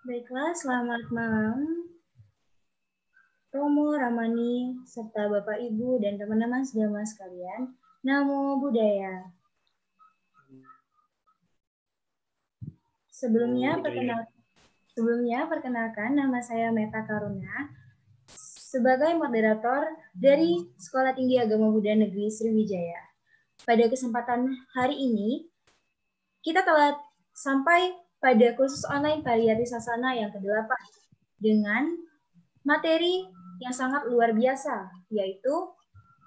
Baiklah, selamat malam Romo, Ramani, serta Bapak, Ibu, dan teman-teman sejamaah sekalian. Namo Buddhaya. Sebelumnya, perkenalkan nama saya Meta Karuna sebagai moderator dari Sekolah Tinggi Agama Buddha Negeri Sriwijaya. Pada kesempatan hari ini, kita telah sampai pada kursus online Pariyati Sasana yang ke-8 dengan materi yang sangat luar biasa, yaitu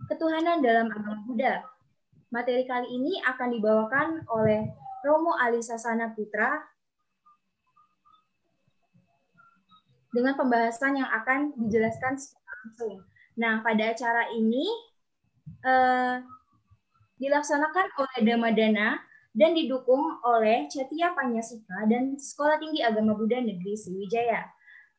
ketuhanan dalam agama Buddha. Materi kali ini akan dibawakan oleh Romo Ali Sasana Putra dengan pembahasan yang akan dijelaskan secara langsung. Nah, pada acara ini dilaksanakan oleh Dhammadana dan didukung oleh Cetya Panyasika dan Sekolah Tinggi Agama Buddha Negeri Sriwijaya.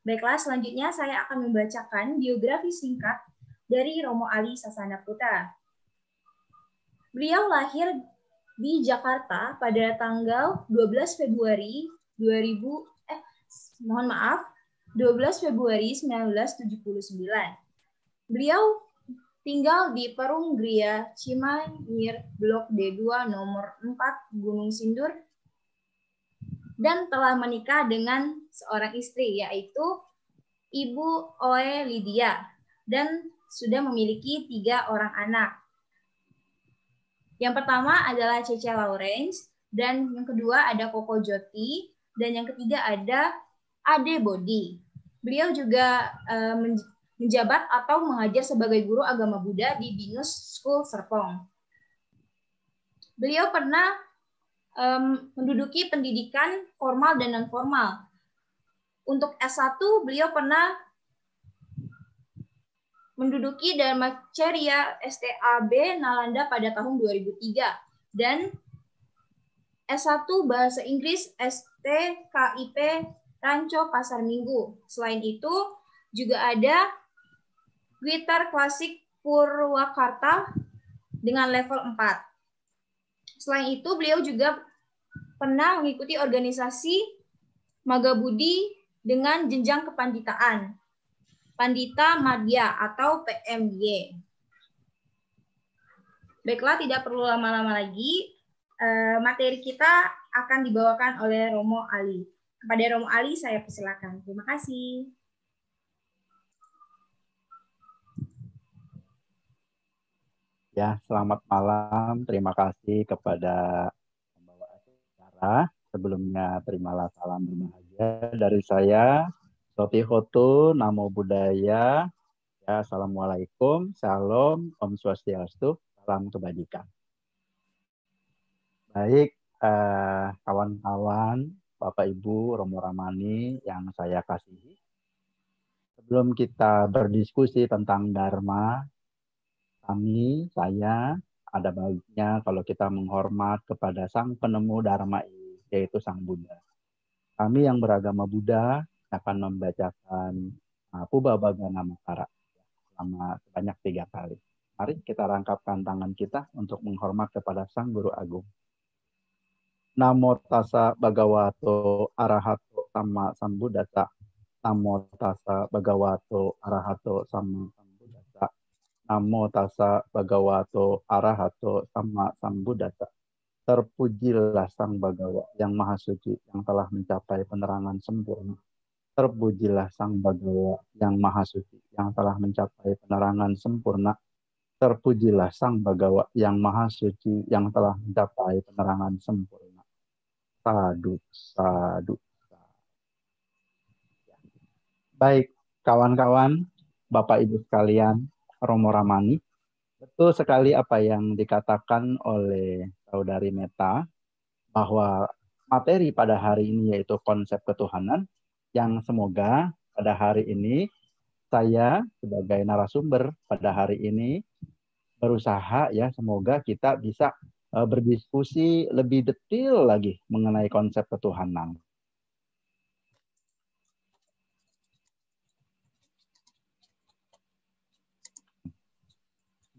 Baiklah, selanjutnya saya akan membacakan biografi singkat dari Romo Ali Sasana Putra. Beliau lahir di Jakarta pada tanggal 12 Februari 1979. Beliau tinggal di Perumgeria Cimanir, Blok D2 nomor 4 Gunung Sindur, dan telah menikah dengan seorang istri, yaitu Ibu Oe Lydia, dan sudah memiliki 3 orang anak. Yang pertama adalah Cece Lawrence, dan yang kedua ada Koko Joti, dan yang ketiga ada Ade Bodi. Beliau juga menjabat atau mengajar sebagai guru agama Buddha di Binus School Serpong. Beliau pernah menduduki pendidikan formal dan non-formal. Untuk S1, beliau pernah menduduki Dharmacharya STAB Nalanda pada tahun 2003 dan S1 Bahasa Inggris STKIP Ranco Pasar Minggu. Selain itu juga ada Gitar Klasik Purwakarta dengan level 4. Selain itu beliau juga pernah mengikuti organisasi Magabudi dengan jenjang kepanditaan, Pandita Madya atau PMY. Baiklah, tidak perlu lama-lama lagi. Materi kita akan dibawakan oleh Romo Ali. Kepada Romo Ali saya persilakan. Terima kasih. Ya, selamat malam. Terima kasih kepada pembawa acara. Sebelumnya terimalah salam berbahagia dari saya, Soti Hotu, Namo Buddhaya. Ya, Assalamualaikum, Shalom, Om Swastiastu, salam kebajikan. Baik, kawan-kawan, Bapak Ibu, Romo Ramani yang saya kasihi. Sebelum kita berdiskusi tentang Dharma, saya ada baiknya kalau kita menghormat kepada Sang Penemu Dharma ini, yaitu Sang Buddha. Kami yang beragama Buddha akan membacakan Pubbabagana Makara selama sebanyak 3 kali. Mari kita rangkapkan tangan kita untuk menghormat kepada Sang Guru Agung. Namo tassa bhagavato arahato samma sambuddhassa. Namo tassa bhagavato arahato samma sambuddhassa. Namo tassa bhagavato arahato samma sambuddhassa. Terpujilah Sang Bhagawa yang Maha Suci yang telah mencapai penerangan sempurna. Terpujilah Sang Bhagawa yang Maha Suci yang telah mencapai penerangan sempurna. Terpujilah Sang Bhagawa yang Maha Suci yang telah mencapai penerangan sempurna. Sadu, sadu. Baik, kawan-kawan, Bapak Ibu sekalian, Romo Ramani, betul sekali apa yang dikatakan oleh Saudari Meta, bahwa materi pada hari ini yaitu konsep ketuhanan, yang semoga pada hari ini saya sebagai narasumber pada hari ini berusaha ya semoga kita bisa berdiskusi lebih detail lagi mengenai konsep ketuhanan.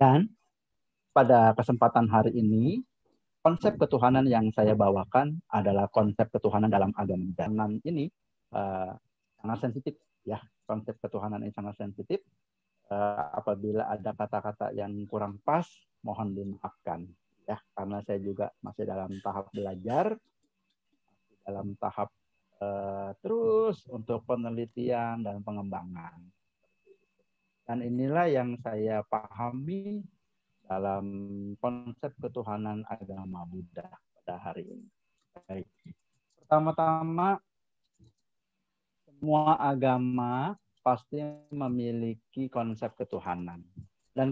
Dan pada kesempatan hari ini, konsep ketuhanan yang saya bawakan adalah konsep ketuhanan dalam agama Buddha. Ini sangat sensitif ya, konsep ketuhanan yang sangat sensitif. Apabila ada kata-kata yang kurang pas, mohon dimaafkan ya, karena saya juga masih dalam tahap belajar, dalam tahap terus untuk penelitian dan pengembangan. Dan inilah yang saya pahami dalam konsep ketuhanan agama Buddha pada hari ini. Baik. Pertama-tama, semua agama pasti memiliki konsep ketuhanan. Dan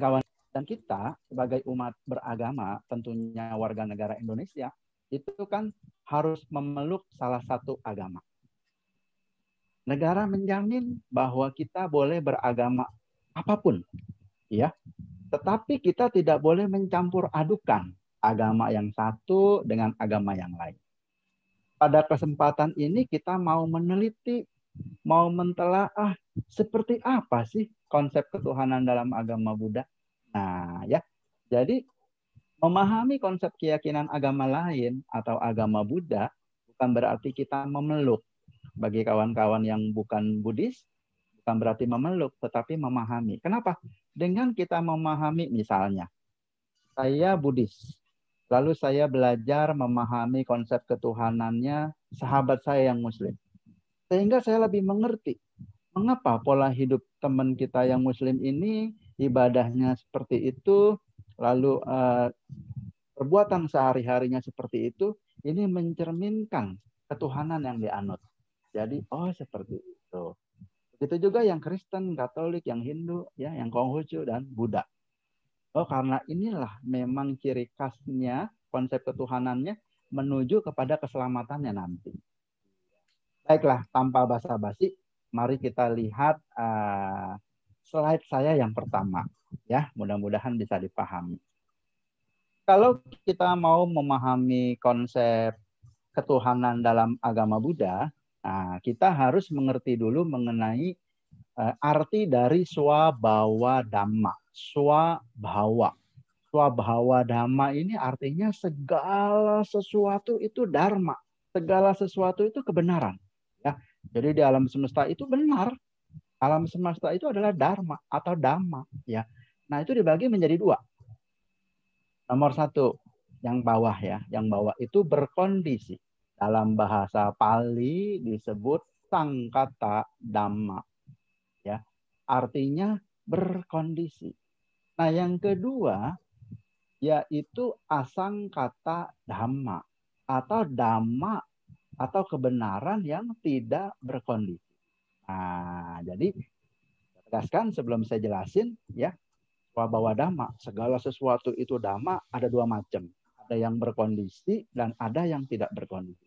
kita sebagai umat beragama, tentunya warga negara Indonesia, itu kan harus memeluk salah satu agama. Negara menjamin bahwa kita boleh beragama apapun, ya. Tetapi kita tidak boleh mencampur adukan agama yang satu dengan agama yang lain. Pada kesempatan ini kita mau meneliti, mau mentelaah seperti apa sih konsep ketuhanan dalam agama Buddha. Nah, ya. Jadi memahami konsep keyakinan agama lain atau agama Buddha bukan berarti kita memeluk. Bagi kawan-kawan yang bukan Buddhis, bukan berarti memeluk, tetapi memahami. Kenapa? Dengan kita memahami, misalnya, saya Buddhis, lalu saya belajar memahami konsep ketuhanannya sahabat saya yang Muslim. Sehingga saya lebih mengerti mengapa pola hidup teman kita yang Muslim ini ibadahnya seperti itu, lalu perbuatan sehari-harinya seperti itu, ini mencerminkan ketuhanan yang dianut. Jadi, oh seperti itu. Begitu juga yang Kristen, Katolik, yang Hindu, ya, yang Konghucu dan Buddha. Oh, karena inilah memang ciri khasnya konsep ketuhanannya menuju kepada keselamatannya nanti. Baiklah, tanpa basa-basi, mari kita lihat slide saya yang pertama. Ya, mudah-mudahan bisa dipahami. Kalau kita mau memahami konsep ketuhanan dalam agama Buddha, kita harus mengerti dulu mengenai arti dari swabhawa dhamma. Swabhawa. Swabhawa dhamma ini artinya segala sesuatu itu dharma. Segala sesuatu itu kebenaran. Ya. Jadi di alam semesta itu benar. Alam semesta itu adalah dharma atau dhamma. Ya. Nah, itu dibagi menjadi dua. Nomor satu, yang bawah ya. Yang bawah itu berkondisi. Dalam bahasa Pali disebut sangkata dhamma. Ya. Artinya berkondisi. Nah, yang kedua yaitu asangkata dhamma atau dhamma atau kebenaran yang tidak berkondisi. Nah, jadi tegaskan sebelum saya jelasin ya, bahwa dhamma, segala sesuatu itu dhamma ada dua macam. Ada yang berkondisi dan ada yang tidak berkondisi.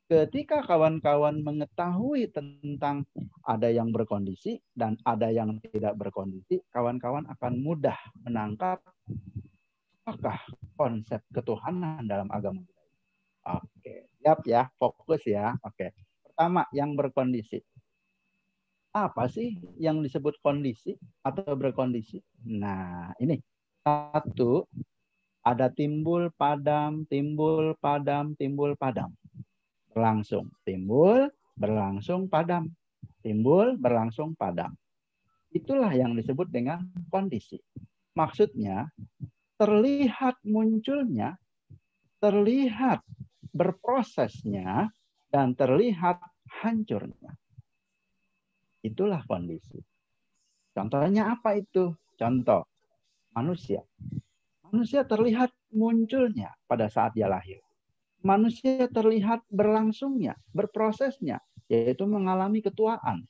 Ketika kawan-kawan mengetahui tentang ada yang berkondisi dan ada yang tidak berkondisi, kawan-kawan akan mudah menangkap apakah konsep ketuhanan dalam agama. Oke, siap ya, fokus ya. Oke. Pertama, yang berkondisi. Apa sih yang disebut kondisi atau berkondisi? Nah, ini. Satu, ada timbul, padam, timbul, padam, timbul, padam. Berlangsung. Timbul, berlangsung, padam. Timbul, berlangsung, padam. Itulah yang disebut dengan kondisi. Maksudnya, terlihat munculnya, terlihat berprosesnya, dan terlihat hancurnya. Itulah kondisi. Contohnya apa itu? Contoh, manusia. Manusia terlihat munculnya pada saat dia lahir. Manusia terlihat berlangsungnya, berprosesnya, yaitu mengalami ketuaan.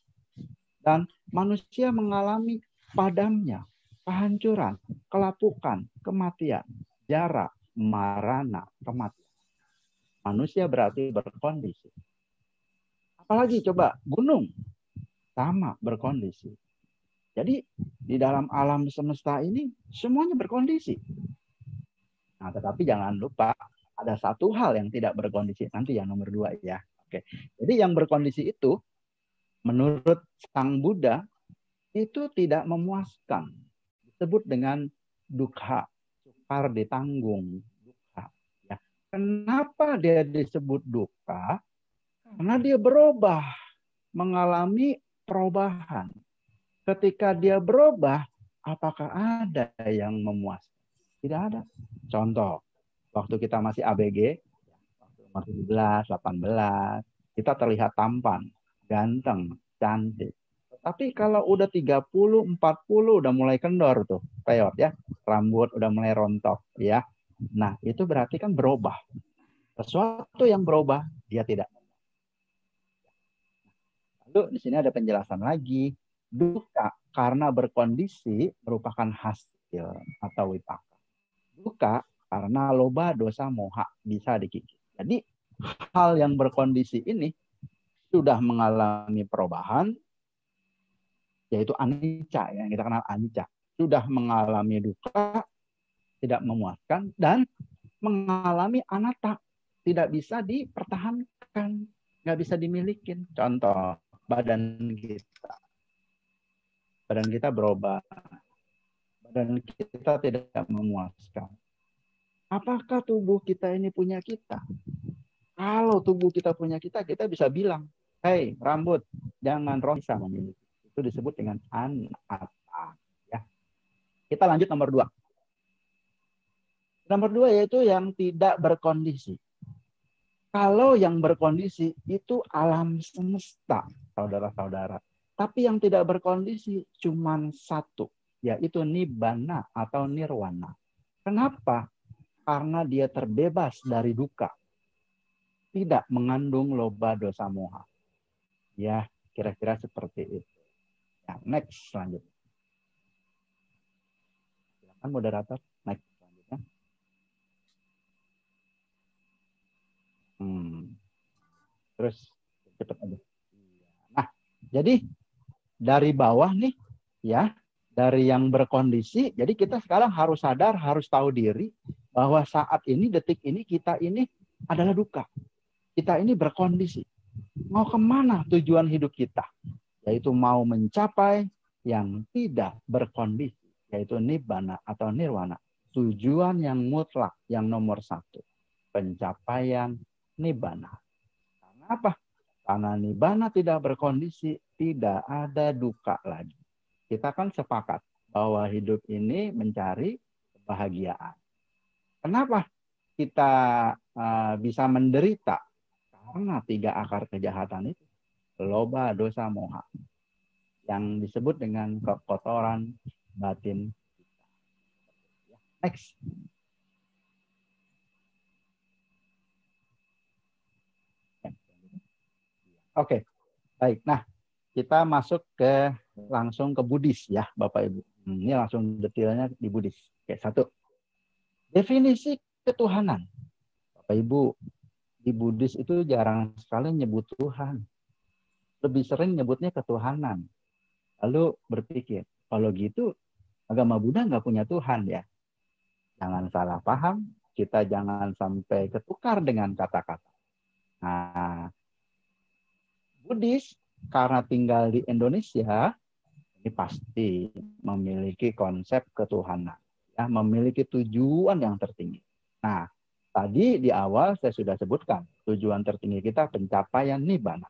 Dan manusia mengalami padamnya, kehancuran, kelapukan, kematian, jara, marana, kematian. Manusia berarti berkondisi. Apalagi coba gunung, sama berkondisi. Jadi di dalam alam semesta ini semuanya berkondisi. Nah, tetapi jangan lupa ada satu hal yang tidak berkondisi. Nanti yang nomor 2 ya. Oke. Jadi yang berkondisi itu menurut Sang Buddha itu tidak memuaskan. Disebut dengan dukkha, sukar ditanggung, dukkha. Ya. Kenapa dia disebut dukkha? Karena dia berubah. mengalami perubahan. Ketika dia berubah, apakah ada yang memuaskan? Tidak ada. Contoh, waktu kita masih ABG, waktu masih 17, 18, kita terlihat tampan, ganteng, cantik. Tapi kalau udah 30, 40 udah mulai kendor tuh, peot ya. Rambut udah mulai rontok ya. Nah, itu berarti kan berubah. Sesuatu yang berubah, dia tidak. Lalu di sini ada penjelasan lagi. Duka karena berkondisi merupakan hasil atau wipaka. Duka karena loba, dosa, moha bisa dikikis. Jadi hal yang berkondisi ini sudah mengalami perubahan, yaitu anicca, yang kita kenal anicca. Sudah mengalami duka, tidak memuaskan, dan mengalami anatta, tidak bisa dipertahankan, nggak bisa dimiliki. Contoh, badan kita. Badan kita berubah. Badan kita tidak memuaskan. Apakah tubuh kita ini punya kita? Kalau tubuh kita punya kita bisa bilang, hei rambut, jangan bisa memiliki. Itu disebut dengan anatta. Ya. Kita lanjut nomor 2. Nomor 2 yaitu yang tidak berkondisi. Kalau yang berkondisi itu alam semesta, saudara-saudara. Tapi yang tidak berkondisi cuma satu, yaitu nibbana atau nirwana. Kenapa? Karena dia terbebas dari duka. Tidak mengandung loba, dosa, moha. Ya, kira-kira seperti itu. Ya, next selanjutnya. Silakan moderator, next selanjutnya. Terus cepat aja. Nah, jadi dari bawah nih, ya, dari yang berkondisi, jadi kita sekarang harus sadar, harus tahu diri bahwa saat ini, detik ini, kita ini adalah duka. Kita ini berkondisi. Mau kemana tujuan hidup kita? Yaitu mau mencapai yang tidak berkondisi, yaitu nibbana atau nirwana. Tujuan yang mutlak, yang nomor 1. Pencapaian nibbana. Karena apa? Karena nibbana tidak berkondisi, tidak ada duka lagi. Kita kan sepakat bahwa hidup ini mencari kebahagiaan. Kenapa kita bisa menderita? Karena 3 akar kejahatan itu. Loba, dosa, moha. Yang disebut dengan kekotoran batin. Next. Oke, baik. Nah, kita masuk langsung ke Buddhis ya, Bapak Ibu. Ini langsung detailnya di Buddhis. Oke, 1. Definisi ketuhanan. Bapak Ibu, di Buddhis itu jarang sekali nyebut Tuhan. Lebih sering nyebutnya ketuhanan. Lalu berpikir, kalau gitu agama Buddha nggak punya Tuhan ya. Jangan salah paham, kita jangan sampai ketukar dengan kata-kata. Nah, Buddhis karena tinggal di Indonesia, ini pasti memiliki konsep ketuhanan, ya, memiliki tujuan yang tertinggi. Nah, tadi di awal saya sudah sebutkan tujuan tertinggi kita pencapaian nibbana.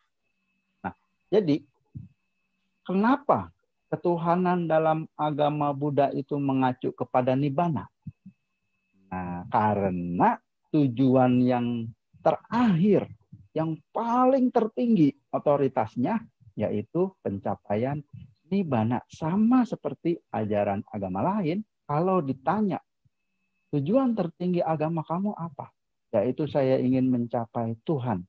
Nah, jadi kenapa ketuhanan dalam agama Buddha itu mengacu kepada nibbana? Nah, karena tujuan yang terakhir, yang paling tertinggi otoritasnya, yaitu pencapaian nibbana. Sama seperti ajaran agama lain, kalau ditanya, tujuan tertinggi agama kamu apa? Yaitu saya ingin mencapai Tuhan.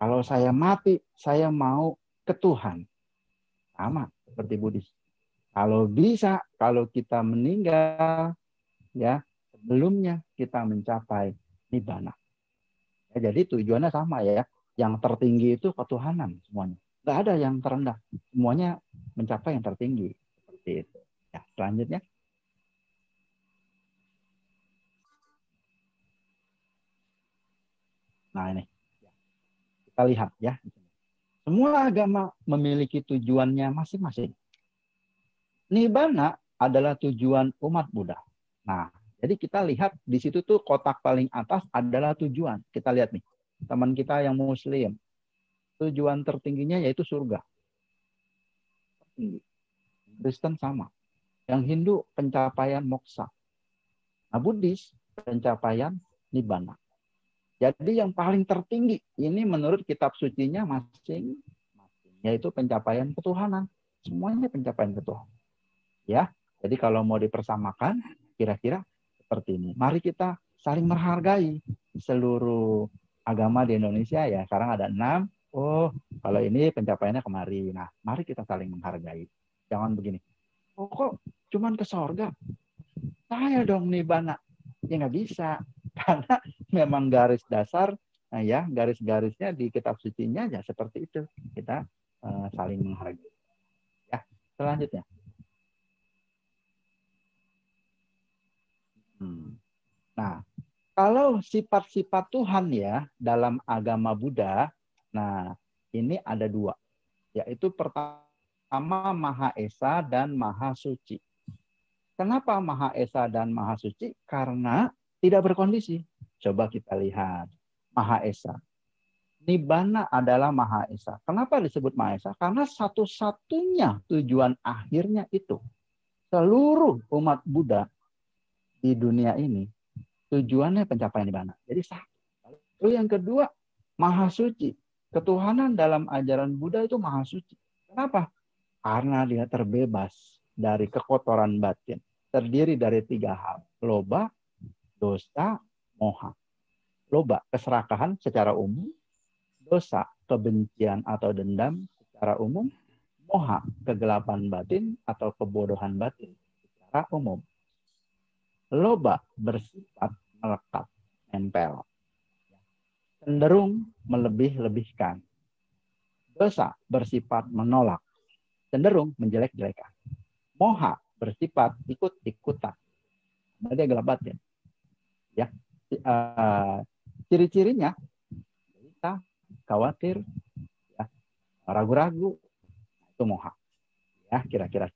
Kalau saya mati, saya mau ke Tuhan. Sama seperti Buddhis. Kalau bisa, kalau kita meninggal, ya sebelumnya kita mencapai nibbana. Ya, jadi tujuannya sama ya. Yang tertinggi itu ketuhanan semuanya. Nggak ada yang terendah. Semuanya mencapai yang tertinggi. Seperti itu. Ya, selanjutnya. Nah ini. Kita lihat ya. Semua agama memiliki tujuannya masing-masing. Nibbana adalah tujuan umat Buddha. Nah, jadi kita lihat di situ tuh kotak paling atas adalah tujuan. Kita lihat nih. Teman kita yang muslim. Tujuan tertingginya yaitu surga. tinggi. Kristen sama. Yang Hindu pencapaian moksa. Nah, Buddhis pencapaian nibbana. Jadi yang paling tertinggi ini menurut kitab sucinya masing-masing, yaitu pencapaian ketuhanan. Semuanya pencapaian ketuhanan. Ya, jadi kalau mau dipersamakan, kira-kira seperti ini. Mari kita saling menghargai seluruh agama di Indonesia ya. Sekarang ada 6. Oh, kalau ini pencapaiannya kemari. Nah, mari kita saling menghargai. Jangan begini. Oh, kok cuman ke sorga? Saya dong nibbana. Ya nggak bisa. Karena memang garis dasar, nah ya garis-garisnya di kitab sucinya ya seperti itu. Kita saling menghargai. Ya, selanjutnya. Nah, kalau sifat-sifat Tuhan ya dalam agama Buddha, nah ini ada 2, yaitu pertama Maha Esa dan Maha Suci. Kenapa Maha Esa dan Maha Suci? Karena tidak berkondisi. Coba kita lihat Maha Esa. Nibbana adalah Maha Esa. Kenapa disebut Maha Esa? Karena satu-satunya tujuan akhirnya itu. Seluruh umat Buddha di dunia ini tujuannya pencapaian nibbana. Jadi satu. Lalu yang kedua, Maha Suci. Ketuhanan dalam ajaran Buddha itu Maha Suci. Kenapa? Karena dia terbebas dari kekotoran batin. Terdiri dari 3 hal. Loba, dosa, moha. Loba, keserakahan secara umum. Dosa, kebencian atau dendam secara umum. Moha, kegelapan batin atau kebodohan batin secara umum. Loba bersifat melekat, nempel. Cenderung melebih-lebihkan. Dosa bersifat menolak, cenderung menjelek-jelekan. Moha bersifat ikut-ikutan. Dia gelap batin. Ya, ciri-cirinya kita khawatir, ya, ragu-ragu, itu moha. Ya, kira-kira.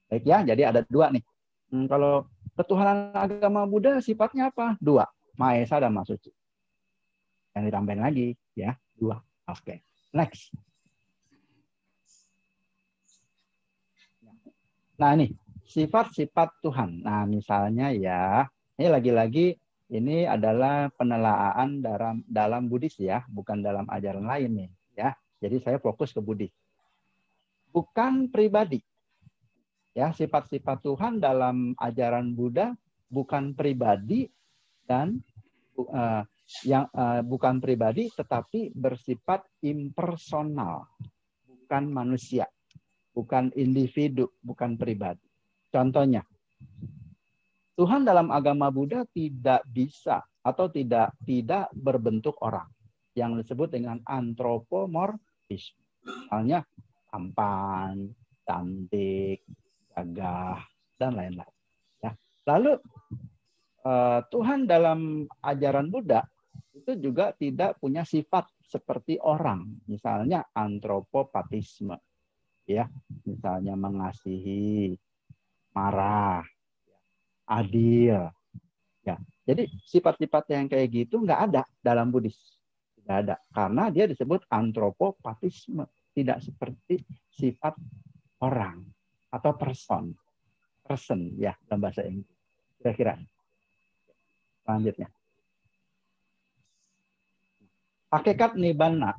Baik ya, jadi ada 2 nih. Kalau ketuhanan agama Buddha sifatnya apa? 2, Maha Esa dan Maha Suci. Yang ditambahin lagi, ya, 2. Oke, next. Nah ini sifat-sifat Tuhan. Nah misalnya ya, ini lagi-lagi ini adalah penelaahan dalam Buddhis ya, bukan dalam ajaran lain nih ya. Jadi saya fokus ke Buddhis. Bukan pribadi. Ya, sifat-sifat Tuhan dalam ajaran Buddha bukan pribadi dan bukan pribadi tetapi bersifat impersonal, bukan manusia. Bukan individu, bukan pribadi. Contohnya, Tuhan dalam agama Buddha tidak bisa atau tidak berbentuk orang yang disebut dengan antropomorfisme. Misalnya tampan, cantik, gagah, dan lain-lain. Ya. Lalu Tuhan dalam ajaran Buddha itu juga tidak punya sifat seperti orang, misalnya antropopatisme. Ya, misalnya mengasihi, marah, adil. Ya, jadi sifat-sifat yang kayak gitu nggak ada dalam Buddhis. Tidak ada, karena dia disebut antropopatisme, tidak seperti sifat orang atau person ya dalam bahasa Inggris. Kira-kira. Selanjutnya. Hakikat nibbana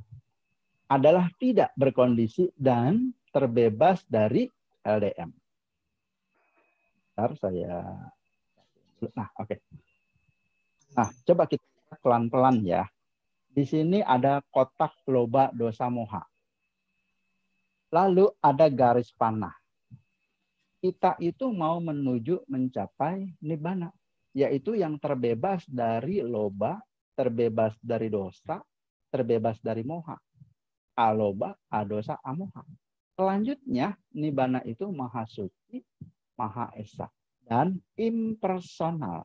adalah tidak berkondisi dan terbebas dari LDM. Bentar saya. Nah, oke. Nah, coba kita pelan-pelan ya. Di sini ada kotak loba dosa moha. Lalu ada garis panah. Kita itu mau menuju mencapai nibbana, yaitu yang terbebas dari loba, terbebas dari dosa, terbebas dari moha. Aloba, adosa, amoha. Selanjutnya, nibbana itu Maha Suci, Maha Esa, dan impersonal.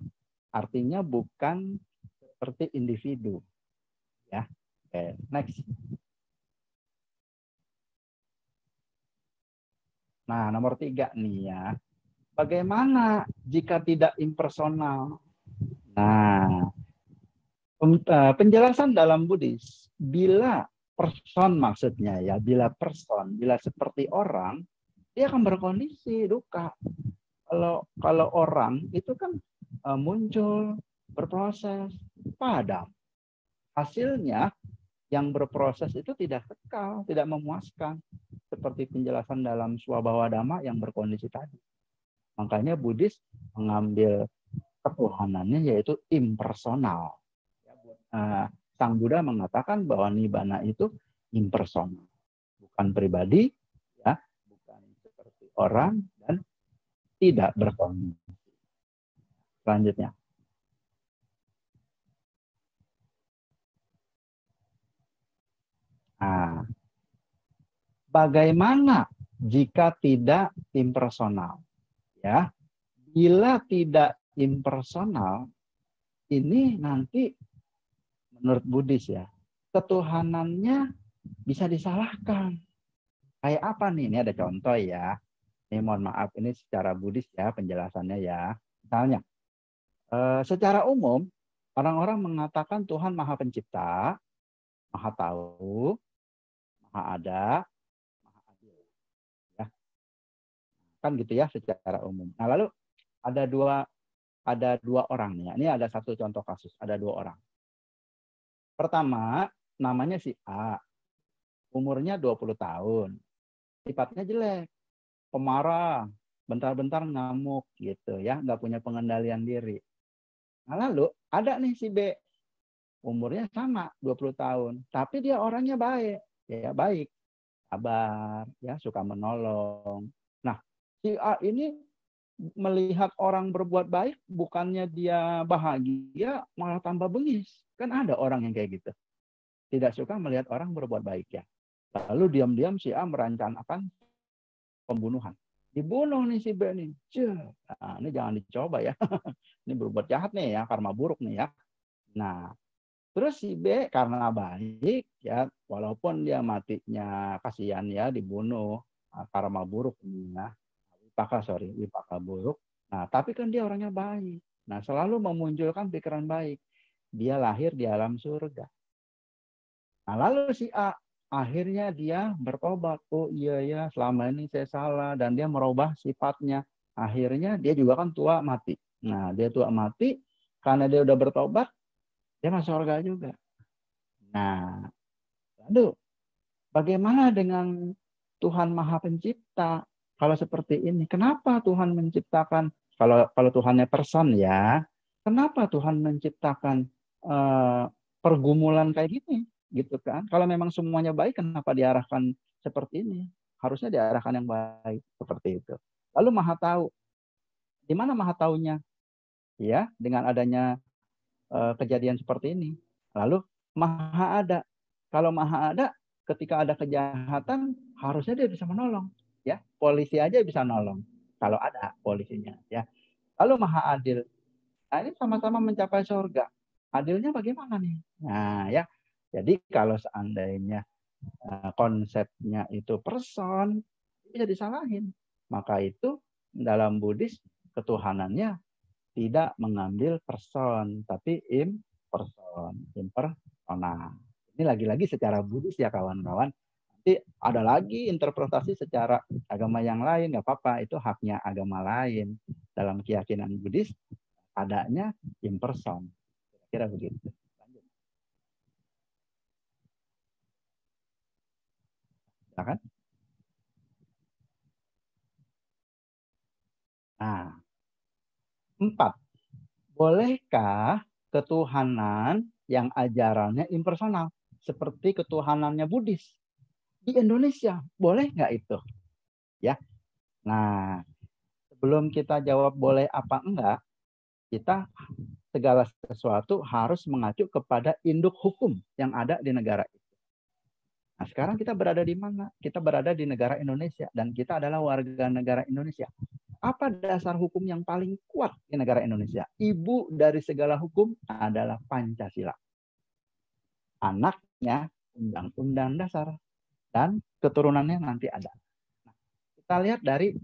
Artinya bukan seperti individu. Ya, oke, next. Nah, nomor 3 nih ya. Bagaimana jika tidak impersonal? Nah, penjelasan dalam Buddhis, bila person maksudnya ya, bila seperti orang, dia akan berkondisi duka. Kalau orang itu kan muncul, berproses, padam. Hasilnya yang berproses itu tidak kekal, tidak memuaskan. Seperti penjelasan dalam Swabhawa Dhamma yang berkondisi tadi. Makanya Buddhis mengambil ketuhanannya yaitu impersonal. Sang Buddha mengatakan bahwa Nibbana itu impersonal. Bukan pribadi, ya, bukan seperti orang, dan tidak berkondisi. Selanjutnya. Nah, bagaimana jika tidak impersonal? Ya, bila tidak impersonal, ini nanti menurut Buddhis ya, ketuhanannya bisa disalahkan. Kayak apa nih? Ini ada contoh ya. Ini mohon maaf, ini secara Buddhis ya penjelasannya ya. Misalnya, secara umum orang-orang mengatakan Tuhan Maha Pencipta, Maha Tahu, Maha Ada, Maha Adil. Ya. Kan gitu ya secara umum. Nah, lalu ada dua orang nih. Ini ada satu contoh kasus, ada dua orang. Pertama, namanya si A. Umurnya 20 tahun. Sifatnya jelek, pemarah, bentar-bentar ngamuk gitu ya, nggak punya pengendalian diri. Nah, lalu ada nih si B. Umurnya sama, 20 tahun, tapi dia orangnya baik, ya baik, sabar, ya suka menolong. Nah, si A ini melihat orang berbuat baik, bukannya dia bahagia, malah tambah bengis. Kan ada orang yang kayak gitu. Tidak suka melihat orang berbuat baik ya. Lalu diam-diam si A merencanakan pembunuhan. Dibunuh nih si B nih. Nah, ini jangan dicoba ya. Ini berbuat jahat nih ya, karma buruk nih ya. Nah, terus si B karena baik ya, walaupun dia matinya kasihan ya, dibunuh, karma buruk nih ya. Wipaka buruk. Nah, tapi kan dia orangnya baik. Nah, selalu memunculkan pikiran baik. Dia lahir di alam surga. Nah, lalu si A akhirnya dia bertobat. Oh iya ya, selama ini saya salah, dan dia merubah sifatnya. Akhirnya dia juga kan tua mati. Nah, dia tua mati karena dia udah bertobat, dia masuk surga juga. Nah, lalu bagaimana dengan Tuhan Maha Pencipta? Kalau seperti ini, kenapa Tuhan menciptakan, kalau Tuhannya person ya, kenapa Tuhan menciptakan pergumulan kayak gini? Gitu kan? Kalau memang semuanya baik, kenapa diarahkan seperti ini? Harusnya diarahkan yang baik seperti itu. Lalu Maha Tahu, di mana Maha Tahunya? Ya, dengan adanya kejadian seperti ini. Lalu Maha Ada. Kalau Maha Ada, ketika ada kejahatan, harusnya dia bisa menolong. Ya, polisi aja bisa nolong kalau ada polisinya. Ya, lalu Maha Adil. Nah, ini sama-sama mencapai surga. Adilnya bagaimana nih? Nah, ya. Jadi kalau seandainya konsepnya itu person, bisa disalahin. Maka itu dalam Buddhis ketuhanannya tidak mengambil person, tapi impersonal. Ini lagi-lagi secara Buddhis ya kawan-kawan. Nanti ada lagi interpretasi secara agama yang lain, nggak apa-apa, itu haknya agama lain. Dalam keyakinan Buddhis adanya imperson. Kira begitu. Lanjut. Silakan. Nah, 4. Bolehkah ketuhanan yang ajarannya impersonal seperti ketuhanannya Buddhis di Indonesia? Boleh nggak itu? Ya. Nah, sebelum kita jawab boleh apa enggak, kita segala sesuatu harus mengacu kepada induk hukum yang ada di negara itu. Nah, sekarang kita berada di mana? Kita berada di negara Indonesia dan kita adalah warga negara Indonesia. Apa dasar hukum yang paling kuat di negara Indonesia? Ibu dari segala hukum adalah Pancasila. Anaknya Undang-Undang Dasar dan keturunannya nanti ada. Nah, kita lihat dari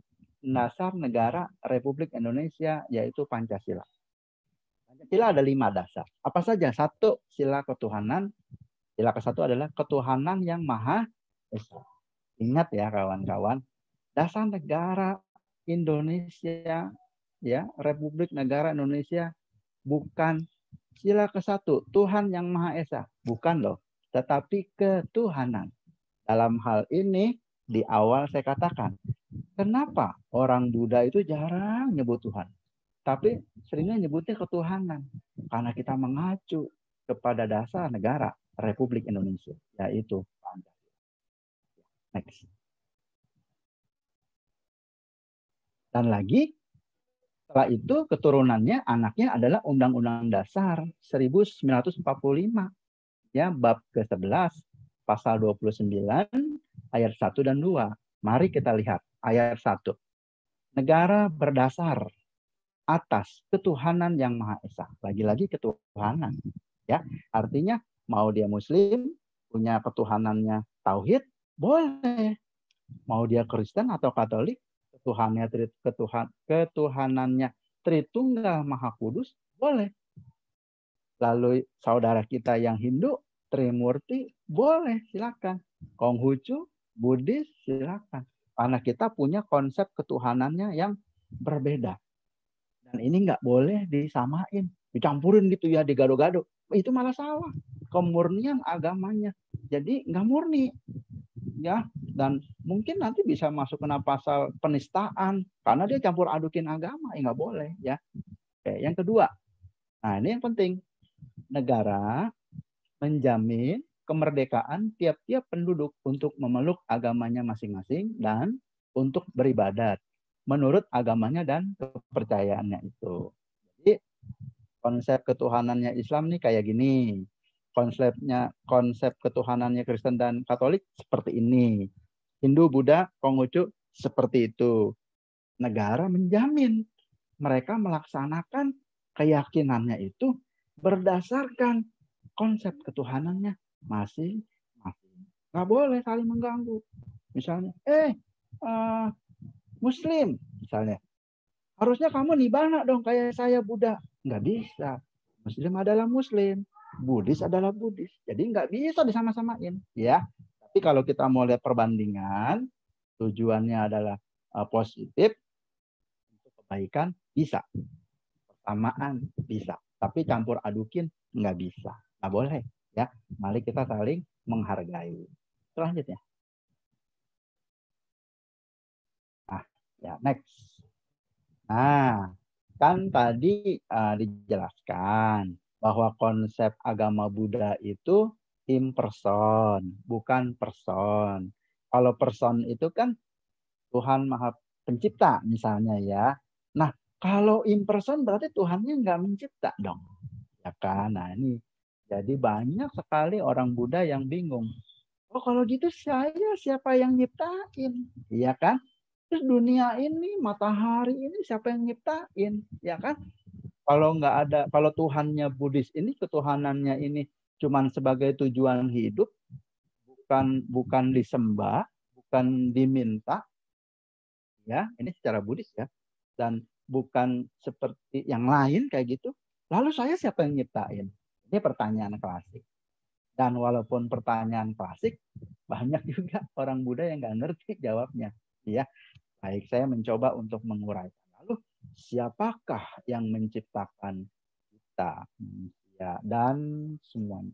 dasar negara Republik Indonesia yaitu Pancasila. Pancasila ada 5 dasar. Apa saja? 1, sila ketuhanan. Sila ke-1 adalah ketuhanan yang Maha Esa. Ingat ya kawan-kawan, dasar negara Indonesia, ya, Republik Negara Indonesia bukan sila ke-1, Tuhan yang Maha Esa, bukan loh, tetapi ketuhanan. Dalam hal ini di awal saya katakan, kenapa orang Buddha itu jarang nyebut Tuhan, tapi seringnya nyebutnya ketuhanan, karena kita mengacu kepada dasar negara Republik Indonesia, yaitu Pancasila. Next. Dan lagi, setelah itu keturunannya, anaknya adalah Undang-Undang Dasar 1945, ya, bab ke-11, pasal 29, ayat 1 dan 2. Mari kita lihat ayat 1. Negara berdasar atas ketuhanan yang Maha Esa. Lagi-lagi ketuhanan, ya. Artinya mau dia Muslim, punya ketuhanannya tauhid, boleh. Mau dia Kristen atau Katolik, ketuhanannya Tritunggal Maha Kudus, boleh. Lalu saudara kita yang Hindu, Trimurti, boleh, silakan. Konghucu, Buddhis, silakan. Karena kita punya konsep ketuhanannya yang berbeda. Dan ini nggak boleh disamain, dicampurin gitu ya, digado-gado. Itu malah salah. Kemurnian agamanya. Jadi nggak murni. Ya, dan mungkin nanti bisa masuk kena pasal penistaan karena dia campur adukin agama, nggak boleh, ya. Oke, yang kedua, nah ini yang penting, negara menjamin kemerdekaan tiap-tiap penduduk untuk memeluk agamanya masing-masing dan untuk beribadat menurut agamanya dan kepercayaannya itu. Jadi konsep ketuhanannya Islam nih kayak gini. Konsep ketuhanannya Kristen dan Katolik seperti ini. Hindu, Buddha, Konghucu seperti itu. Negara menjamin mereka melaksanakan keyakinannya itu berdasarkan konsep ketuhanannya masing-masing. Nggak boleh saling mengganggu. Misalnya, Muslim, misalnya, harusnya kamu nibana dong kayak saya Buddha. Nggak bisa. Muslim adalah Muslim. Buddhis adalah Buddhis. Jadi nggak bisa disama-samain, ya. Tapi kalau kita mau lihat perbandingan, tujuannya adalah positif, untuk kebaikan bisa, persamaan bisa. Tapi campur adukin nggak bisa, nggak boleh, ya. Mari kita saling menghargai. Selanjutnya, ya, next. Nah, kan tadi dijelaskan bahwa konsep agama Buddha itu imperson, bukan person. Kalau person itu kan Tuhan Maha Pencipta misalnya, ya. Nah, kalau imperson berarti Tuhannya nggak mencipta dong, ya kan? Nah, ini jadi banyak sekali orang Buddha yang bingung. Oh, kalau gitu saya siapa yang nyiptain? Iya kan? Terus dunia ini, matahari ini siapa yang nyiptain? Ya kan? Kalau nggak ada, kalau Tuhannya Buddhis ini, ketuhanannya ini cuman sebagai tujuan hidup, bukan disembah, bukan diminta, ya, ini secara Buddhis, ya, dan bukan seperti yang lain kayak gitu. Lalu saya siapa yang nyiptain? Ini pertanyaan klasik. Dan walaupun pertanyaan klasik, banyak juga orang Buddha yang nggak ngerti jawabnya, ya. Baik, saya mencoba untuk menguraikan. Lalu siapakah yang menciptakan kita, manusia, dan semuanya?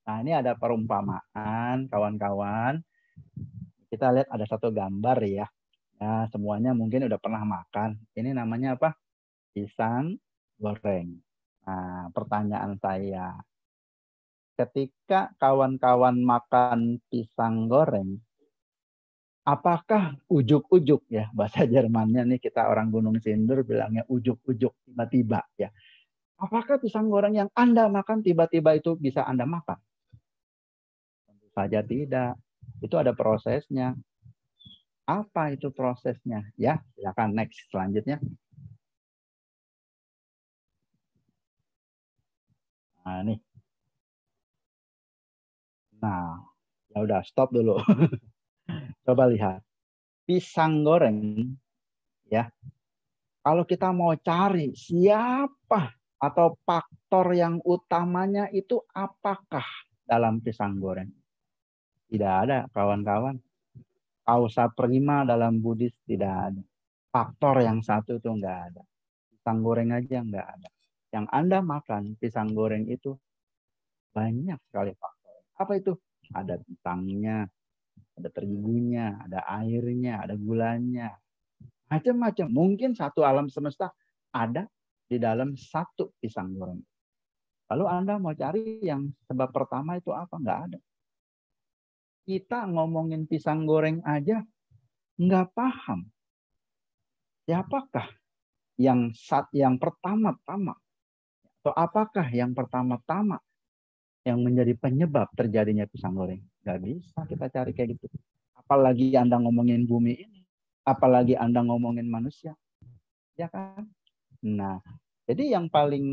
Nah, ini ada perumpamaan, kawan-kawan. Kita lihat ada satu gambar, ya. Ya, semuanya mungkin udah pernah makan. Ini namanya apa? Pisang goreng. Nah, pertanyaan saya, ketika kawan-kawan makan pisang goreng, apakah ujuk-ujuk, ya, bahasa Jermannya nih, kita orang Gunung Sindur bilangnya ujuk-ujuk, tiba-tiba, ya. Apakah pisang goreng yang Anda makan tiba-tiba itu bisa Anda makan? Tentu saja tidak. Itu ada prosesnya. Apa itu prosesnya? Ya, silakan next selanjutnya. Nah, nih. Nah, ya udah, stop dulu. Coba lihat. Pisang goreng, ya. Kalau kita mau cari siapa atau faktor yang utamanya itu apakah dalam pisang goreng? Tidak ada, kawan-kawan. Kausa prima dalam Buddhis tidak ada. Faktor yang satu itu nggak ada. Pisang goreng aja nggak ada. Yang Anda makan pisang goreng itu banyak sekali faktor. Apa itu? Ada pisangnya, ada terigunya, ada airnya, ada gulanya. Macam-macam. Mungkin satu alam semesta ada di dalam satu pisang goreng. Lalu Anda mau cari yang sebab pertama itu apa? Nggak ada. Kita ngomongin pisang goreng aja nggak paham. Siapakah yang pertama-tama? Atau apakah yang pertama-tama yang menjadi penyebab terjadinya pisang goreng? Nggak bisa kita cari kayak gitu. Apalagi Anda ngomongin bumi ini. Apalagi Anda ngomongin manusia. Ya kan? Nah, jadi yang paling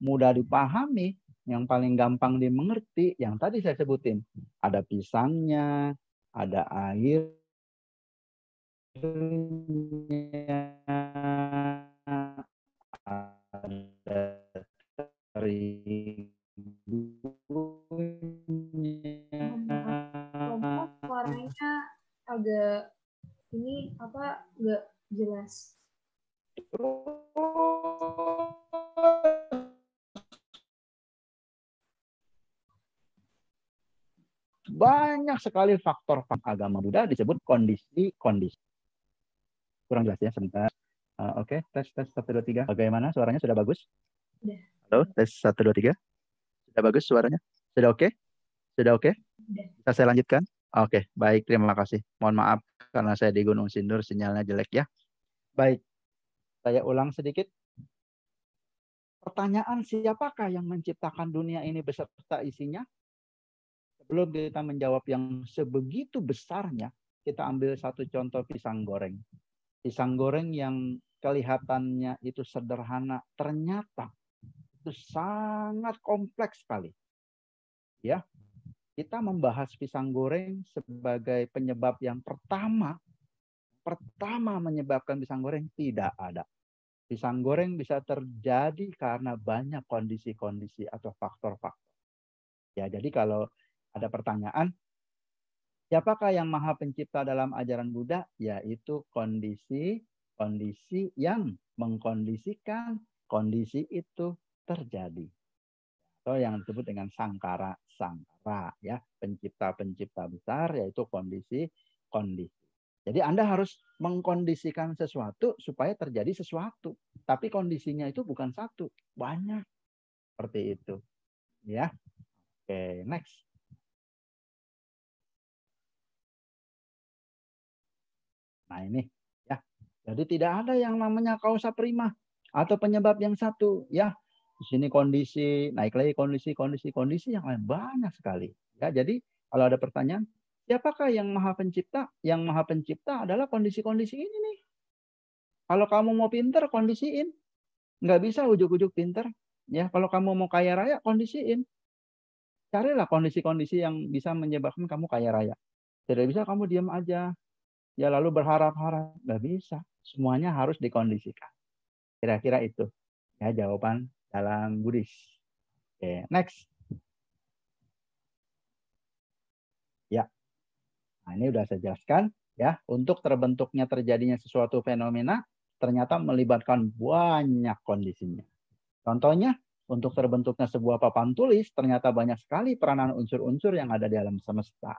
mudah dipahami, yang paling gampang dimengerti, yang tadi saya sebutin. Ada pisangnya, ada airnya, ada terigunya. Kelompok suaranya agak ini apa nggak jelas. Banyak sekali faktor agama Buddha disebut kondisi-kondisi. Kurang jelas ya sebentar. Oke, tes 1 2 3. Bagaimana suaranya sudah bagus? Udah. Halo, tes 1 2 3. Sudah bagus suaranya? Sudah oke? Sudah oke? Udah. Bisa saya lanjutkan? Oke, baik, terima kasih. Mohon maaf karena saya di Gunung Sindur sinyalnya jelek ya. Baik. Saya ulang sedikit. Pertanyaan siapakah yang menciptakan dunia ini beserta isinya? Sebelum kita menjawab yang sebegitu besarnya, kita ambil satu contoh pisang goreng. Pisang goreng yang kelihatannya itu sederhana, ternyata itu sangat kompleks sekali. Ya, kita membahas pisang goreng sebagai penyebab yang pertama menyebabkan pisang goreng tidak ada. Pisang goreng bisa terjadi karena banyak kondisi-kondisi atau faktor-faktor. Ya, jadi kalau ada pertanyaan, siapakah yang Maha Pencipta dalam ajaran Buddha? Yaitu kondisi yang mengkondisikan kondisi itu terjadi. Atau yang disebut dengan sangkara ya, pencipta besar yaitu kondisi. Jadi Anda harus mengkondisikan sesuatu supaya terjadi sesuatu. Tapi kondisinya itu bukan satu, banyak. Seperti itu. Ya. Oke, next. Nah ini ya. Jadi tidak ada yang namanya kausa prima atau penyebab yang satu ya. Di sini kondisi, naik lagi kondisi yang lain banyak sekali. Ya, jadi kalau ada pertanyaan, siapakah yang Maha Pencipta? Yang Maha Pencipta adalah kondisi-kondisi ini nih. Kalau kamu mau pinter, kondisiin. Nggak bisa ujuk-ujuk pinter. Ya, kalau kamu mau kaya raya, kondisiin. Carilah kondisi-kondisi yang bisa menyebabkan kamu kaya raya. Tidak bisa kamu diam aja. Ya lalu berharap-harap. Nggak bisa. Semuanya harus dikondisikan. Kira-kira itu. Ya, jawaban dalam Buddhis. Oke, next. Ya. Nah, ini udah saya jelaskan. Ya, untuk terbentuknya terjadinya sesuatu fenomena, ternyata melibatkan banyak kondisinya. Contohnya, untuk terbentuknya sebuah papan tulis, ternyata banyak sekali peranan unsur-unsur yang ada di alam semesta.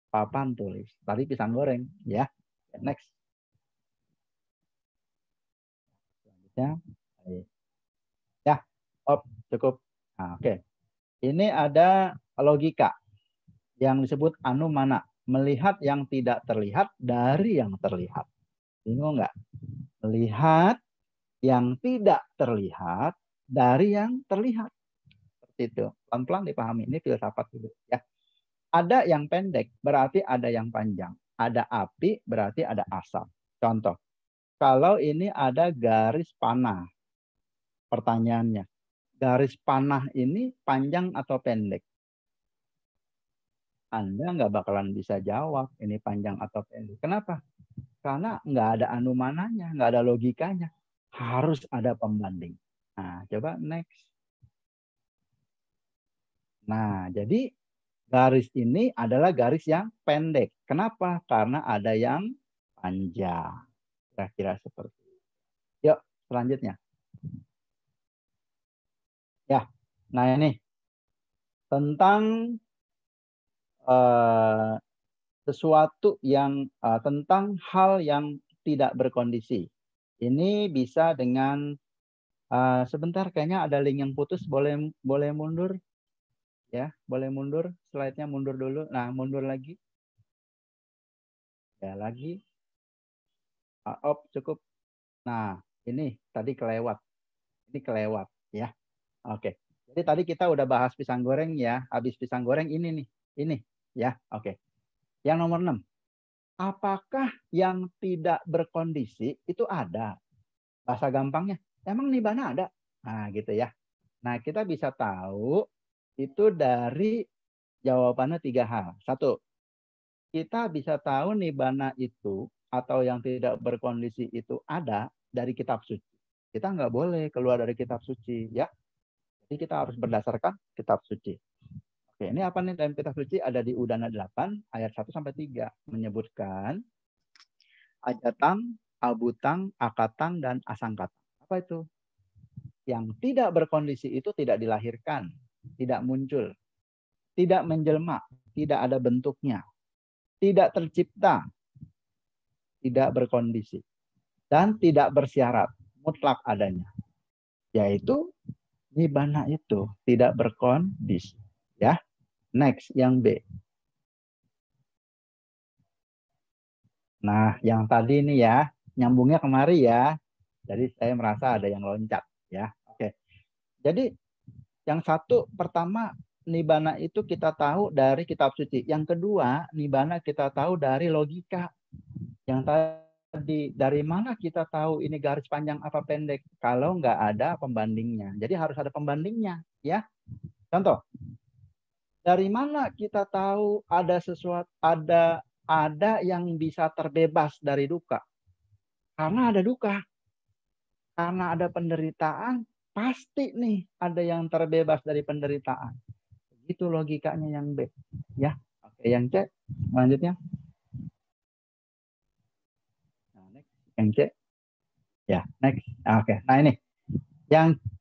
Papan tulis. Tadi pisang goreng. Ya, next. Selanjutnya. Ya, cukup. Nah, oke. Ini ada logika yang disebut anumana. Melihat yang tidak terlihat dari yang terlihat. Bingung nggak? Melihat yang tidak terlihat dari yang terlihat. Seperti itu. Pelan-pelan dipahami. Ini filsafat dulu. Ya. Ada yang pendek, berarti ada yang panjang. Ada api, berarti ada asap. Contoh. Kalau ini ada garis panah. Pertanyaannya. Garis panah ini panjang atau pendek? Anda nggak bakalan bisa jawab ini panjang atau pendek. Kenapa? Karena nggak ada anumananya, nggak ada logikanya. Harus ada pembanding. Nah, coba next. Nah, jadi Garis ini adalah garis yang pendek. Kenapa? Karena ada yang panjang. Kira-kira seperti itu. Yuk, selanjutnya. Ya, nah ini tentang sesuatu yang tentang hal yang tidak berkondisi. Ini bisa dengan sebentar, kayaknya ada link yang putus. Boleh mundur, ya, boleh mundur. Slide-nya mundur dulu. Nah, mundur lagi. Ya, lagi. Cukup. Nah, ini tadi kelewat. Ini kelewat, ya. Oke. Jadi tadi kita udah bahas pisang goreng ya. Habis pisang goreng ini nih. Ini, ya. Oke. Yang nomor 6. Apakah yang tidak berkondisi itu ada? Bahasa gampangnya, emang nibbana ada? Nah, gitu ya. Nah, kita bisa tahu itu dari jawabannya 3 hal. 1, kita bisa tahu nibbana itu atau yang tidak berkondisi itu ada dari kitab suci. Kita nggak boleh keluar dari kitab suci, ya. Jadi kita harus berdasarkan kitab suci. Oke, ini apa nih dalam kitab suci? Ada di Udana 8 ayat 1-3 menyebutkan ajatang, abutang, akatang, dan asangkatang. Apa itu? Yang tidak berkondisi itu tidak dilahirkan, tidak muncul, tidak menjelma, tidak ada bentuknya, tidak tercipta, tidak berkondisi, dan tidak bersyarat, mutlak adanya. Yaitu nibbana itu tidak berkondisi. Ya, next yang B. Nah, yang tadi ini ya, nyambungnya kemari ya. Jadi saya merasa ada yang loncat ya. Oke. Jadi yang satu pertama nibbana itu kita tahu dari kitab suci. Yang kedua, nibbana kita tahu dari logika. Yang tadi dari mana kita tahu ini garis panjang apa pendek? Kalau nggak ada pembandingnya. Jadi harus ada pembandingnya, ya. Contoh. Dari mana kita tahu ada sesuatu ada yang bisa terbebas dari duka? Karena ada duka. Karena ada penderitaan, pasti nih ada yang terbebas dari penderitaan. Itu logikanya yang B. Ya, oke, yang C. Selanjutnya. Nah, next. Yang C. Ya, next. Oke. Nah, ini.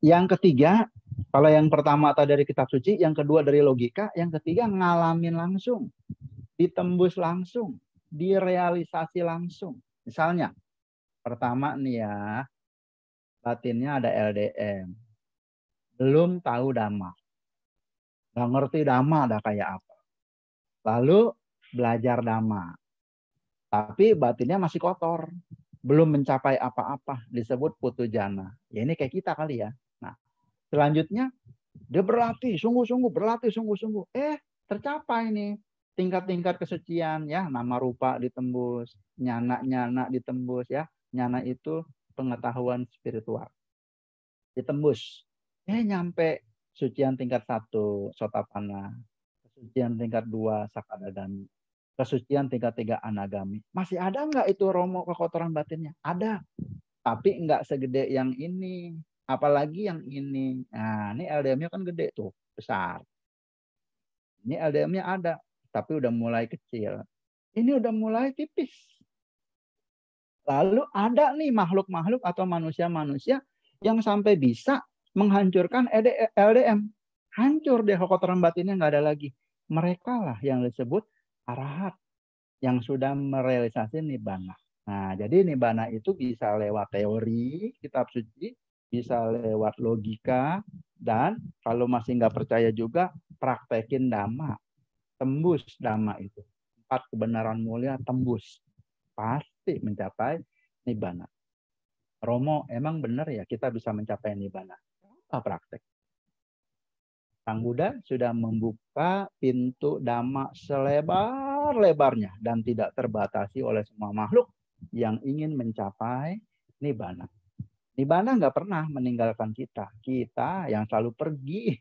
Yang ketiga, kalau yang pertama tadi dari kitab suci, yang kedua dari logika, yang ketiga ngalamin langsung, ditembus langsung, direalisasi langsung. Misalnya, pertama nih ya, batinnya ada LDM. Belum tahu dhamma. Nggak ngerti dhamma ada kayak apa. Lalu belajar dhamma. Tapi batinnya masih kotor. Belum mencapai apa-apa. Disebut putujana. Ya ini kayak kita kali ya. Nah, selanjutnya dia berlatih sungguh-sungguh. Berlatih sungguh-sungguh. Tercapai nih. Tingkat-tingkat kesucian. Ya, nama rupa ditembus. Nyana-nyana ditembus ya. Nyana itu pengetahuan spiritual. Ditembus. Nyampe sucian tingkat 1, Sotapanna. Kesucian tingkat 2, Sakadagami. Kesucian tingkat 3, Anagami. Masih ada nggak itu romo kekotoran batinnya? Ada. Tapi nggak segede yang ini. Apalagi yang ini. Nah, ini LDM-nya kan gede tuh. Besar. Ini LDM-nya ada. Tapi udah mulai kecil. Ini udah mulai tipis. Lalu ada nih makhluk-makhluk atau manusia-manusia yang sampai bisa menghancurkan LDM. Hancur deh kekotoran batinnya, nggak ada lagi. Mereka lah yang disebut arahat yang sudah merealisasi nibbana. Nah, jadi nibbana itu bisa lewat teori kitab suci, bisa lewat logika, dan kalau masih nggak percaya juga praktekin dhamma. Tembus dhamma itu. 4 kebenaran mulia tembus. Pasti mencapai nibbana. Romo, emang benar ya kita bisa mencapai nibbana? Apa praktek? Sang Buddha sudah membuka pintu dhamma selebar-lebarnya dan tidak terbatasi oleh semua makhluk yang ingin mencapai nibbana. Nibbana nggak pernah meninggalkan kita. Kita yang selalu pergi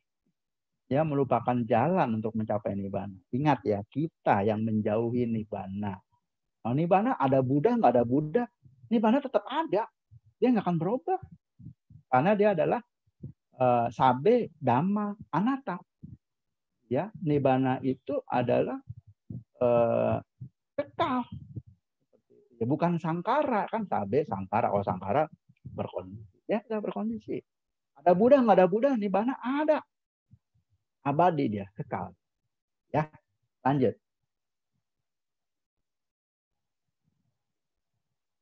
ya melupakan jalan untuk mencapai nibbana. Ingat ya, kita yang menjauhi nibbana. Nah, nibbana ada Buddha, nggak ada Buddha, nibbana tetap ada. Dia nggak akan berubah. Karena dia adalah sabe, dhamma, anatta. Ya, nibbana itu adalah kekal. Ya, bukan sangkara kan, sabe sangkara. Oh, sangkara berkondisi. Ya, tidak berkondisi. Ada Buddha, nggak ada Buddha, nibbana ada. Abadi dia, kekal. Ya, lanjut.